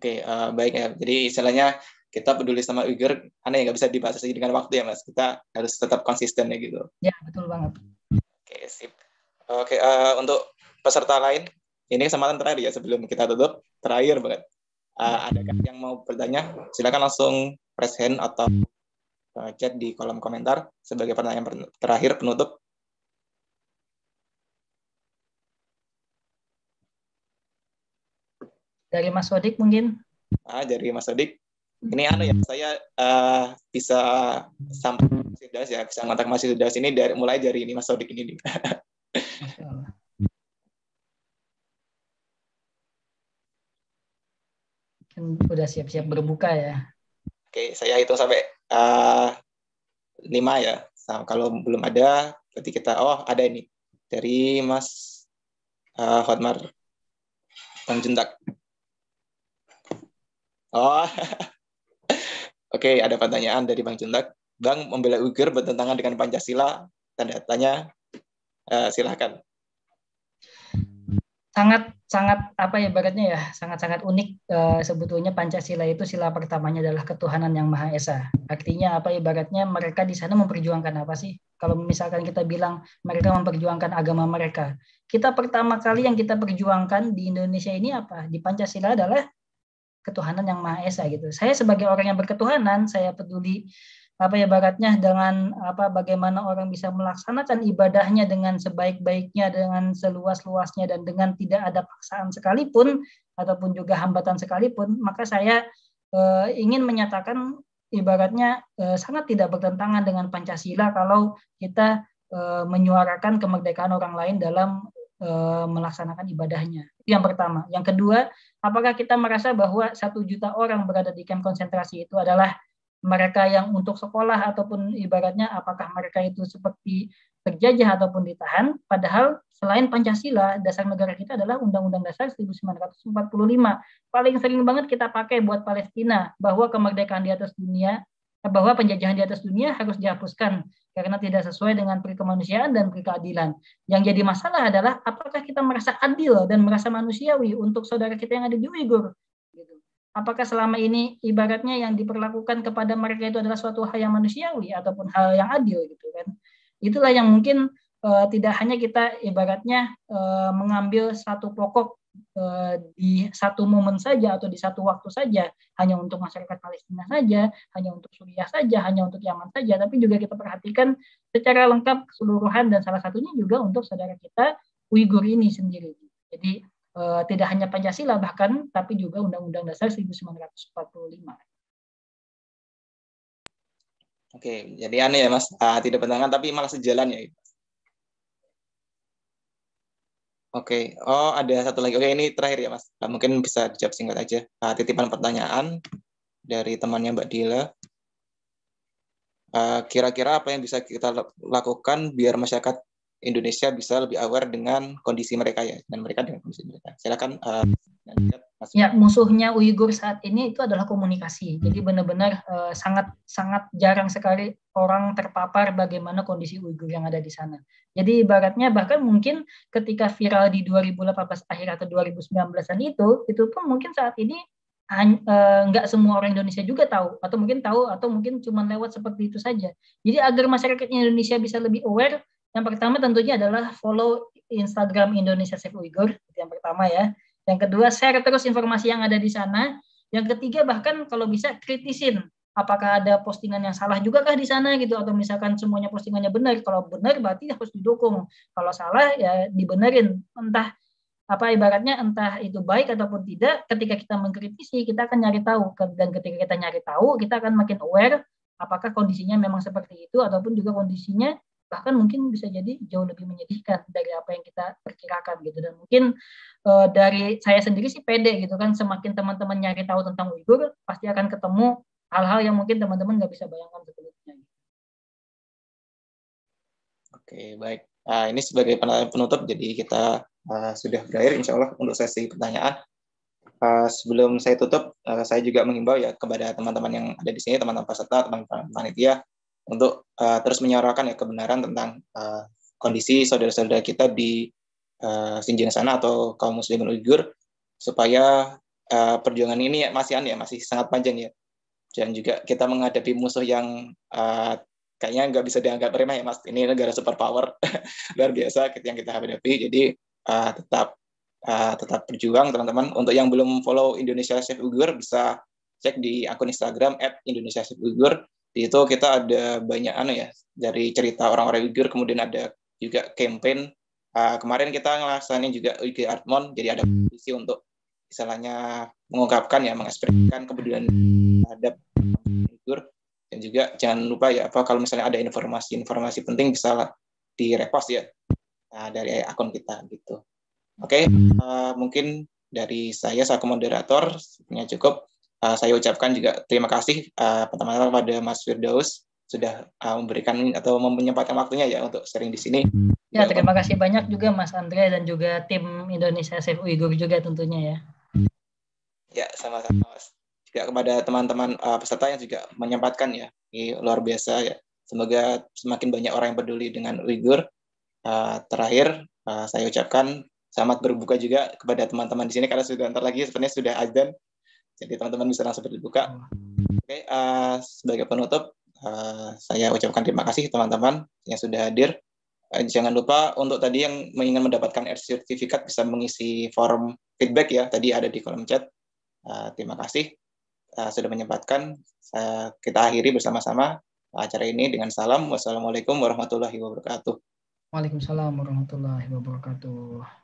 Oke, baik ya. Jadi istilahnya kita peduli sama Uyghur, aneh nggak bisa dibatasi dengan waktu ya Mas. Kita harus tetap konsisten ya gitu. Ya betul banget. Oke, sip. Oke, untuk peserta lain, ini kesempatan terakhir ya sebelum kita tutup. Terakhir banget. Adakah yang mau bertanya? Silakan langsung press hand atau chat di kolom komentar sebagai pertanyaan terakhir penutup. Dari Mas Sodik mungkin? Dari Mas Sodik. Ini ya, saya bisa sampai ya, bisa ngontak Mas Firdaus ini mulai dari ini Mas Sodik ini. Udah siap-siap berbuka ya. Oke, saya hitung sampai 5 ya. Kalau belum ada, berarti kita ada ini dari Mas Hotmar Tanjuntak. Oke, ada pertanyaan dari Bang Juntak. Bang membela Uyghur bertentangan dengan Pancasila, tanda tanya, silakan. sangat apa ya ibaratnya ya sangat unik sebetulnya Pancasila itu sila pertamanya adalah ketuhanan yang Maha Esa. Artinya apa ibaratnya mereka di sana memperjuangkan apa sih? Kalau misalkan kita bilang mereka memperjuangkan agama mereka, kita pertama kali yang kita perjuangkan di Indonesia ini apa? Di Pancasila adalah ketuhanan yang Maha Esa gitu. Saya sebagai orang yang berketuhanan, saya peduli apa ya ibaratnya dengan apa bagaimana orang bisa melaksanakan ibadahnya dengan sebaik-baiknya, dengan seluas-luasnya dan dengan tidak ada paksaan sekalipun ataupun juga hambatan sekalipun, maka saya ingin menyatakan ibaratnya sangat tidak bertentangan dengan Pancasila kalau kita menyuarakan kemerdekaan orang lain dalam melaksanakan ibadahnya. Itu yang pertama. Yang kedua, apakah kita merasa bahwa 1 juta orang berada di kamp konsentrasi itu adalah mereka yang untuk sekolah ataupun ibaratnya apakah mereka itu seperti terjajah ataupun ditahan, padahal selain Pancasila, dasar negara kita adalah Undang-Undang Dasar 1945. Paling sering banget kita pakai buat Palestina, bahwa kemerdekaan di atas dunia, bahwa penjajahan di atas dunia harus dihapuskan karena tidak sesuai dengan peri kemanusiaan dan peri keadilan. Yang jadi masalah adalah apakah kita merasa adil dan merasa manusiawi untuk saudara kita yang ada di Uighur. Apakah selama ini ibaratnya yang diperlakukan kepada mereka itu adalah suatu hal yang manusiawi ataupun hal yang adil gitu kan? Itulah yang mungkin tidak hanya kita ibaratnya mengambil satu pokok di satu momen saja atau di satu waktu saja, hanya untuk masyarakat Palestina saja, hanya untuk Suriah saja, hanya untuk Yaman saja, tapi juga kita perhatikan secara lengkap keseluruhan dan salah satunya juga untuk saudara kita Uighur ini sendiri. Jadi tidak hanya Pancasila bahkan, tapi juga Undang-Undang Dasar 1945. Oke, jadi aneh ya Mas, tidak bertentangan tapi malah sejalan ya. Oke, oh ada satu lagi. Oke, ini terakhir ya Mas. Mungkin bisa dijawab singkat aja. Titipan pertanyaan dari temannya Mbak Dila. Kira-kira apa yang bisa kita lakukan biar masyarakat Indonesia bisa lebih aware dengan kondisi mereka ya, dan mereka dengan kondisi mereka. Silakan. Ya, musuhnya Uighur saat ini itu adalah komunikasi. Jadi benar-benar sangat jarang sekali orang terpapar bagaimana kondisi Uighur yang ada di sana. Jadi ibaratnya bahkan mungkin ketika viral di 2018 akhir atau 2019-an itu pun mungkin saat ini nggak semua orang Indonesia juga tahu atau mungkin cuma lewat seperti itu saja. Jadi agar masyarakat Indonesia bisa lebih aware, yang pertama tentunya adalah follow Instagram Indonesia Save Uighur, itu yang pertama ya. Yang kedua, share terus informasi yang ada di sana. Yang ketiga, bahkan kalau bisa kritisin apakah ada postingan yang salah juga kah di sana gitu, atau misalkan semuanya postingannya benar. Kalau benar berarti harus didukung. Kalau salah ya dibenerin. Entah apa ibaratnya, entah itu baik ataupun tidak, ketika kita mengkritisi kita akan nyari tahu, dan ketika kita nyari tahu kita akan makin aware apakah kondisinya memang seperti itu ataupun juga kondisinya bahkan mungkin bisa jadi jauh lebih menyedihkan dari apa yang kita perkirakan gitu. Dan mungkin dari saya sendiri sih pede gitu kan, semakin teman-teman nyari tahu tentang Uighur pasti akan ketemu hal-hal yang mungkin teman-teman nggak bisa bayangkan sebelumnya. Oke, baik. Ini sebagai penutup, jadi kita sudah berakhir insya Allah untuk sesi pertanyaan. Sebelum saya tutup, saya juga mengimbau ya kepada teman-teman yang ada di sini, teman-teman peserta, teman-teman panitia, untuk terus menyuarakan ya kebenaran tentang kondisi saudara-saudara kita di Xinjiang sana atau kaum muslimin Uighur, supaya perjuangan ini masih sangat panjang ya, dan juga kita menghadapi musuh yang kayaknya nggak bisa dianggap remeh ya Mas. Ini negara superpower luar biasa yang kita hadapi. Jadi tetap berjuang teman-teman. Untuk yang belum follow Indonesia Save Uighur, bisa cek di akun Instagram @IndonesiaSaveUighur. Di itu kita ada banyak dari cerita orang-orang Uighur, kemudian ada juga campaign. Kemarin kita ngelaksanain juga Uyghur Art Month, jadi ada visi untuk istilahnya mengungkapkan ya, mengekspresikan kepedulian terhadap Uighur. Dan juga jangan lupa ya, kalau misalnya ada informasi penting bisa di-repost ya dari akun kita gitu. Oke, mungkin dari saya selaku moderator sebenarnya cukup. Saya ucapkan juga terima kasih pertama-tama pada Mas Firdaus sudah memberikan atau menyempatkan waktunya ya untuk sharing di sini. Ya, terima kasih banyak juga Mas Andre dan juga tim Indonesia Save Uighur juga tentunya ya. Ya, sama-sama Mas. Juga kepada teman-teman peserta yang juga menyempatkan ya. Ini luar biasa ya. Semoga semakin banyak orang yang peduli dengan Uighur. Terakhir, saya ucapkan selamat berbuka juga kepada teman-teman di sini karena sudah ntar lagi sebenarnya sudah azan. Jadi teman-teman bisa langsung berbuka. Oke, sebagai penutup saya ucapkan terima kasih teman-teman yang sudah hadir. Jangan lupa untuk tadi yang ingin mendapatkan sertifikat bisa mengisi form feedback ya, tadi ada di kolom chat. Terima kasih sudah menyempatkan. Kita akhiri bersama-sama acara ini dengan salam. Wassalamualaikum warahmatullahi wabarakatuh. Waalaikumsalam warahmatullahi wabarakatuh.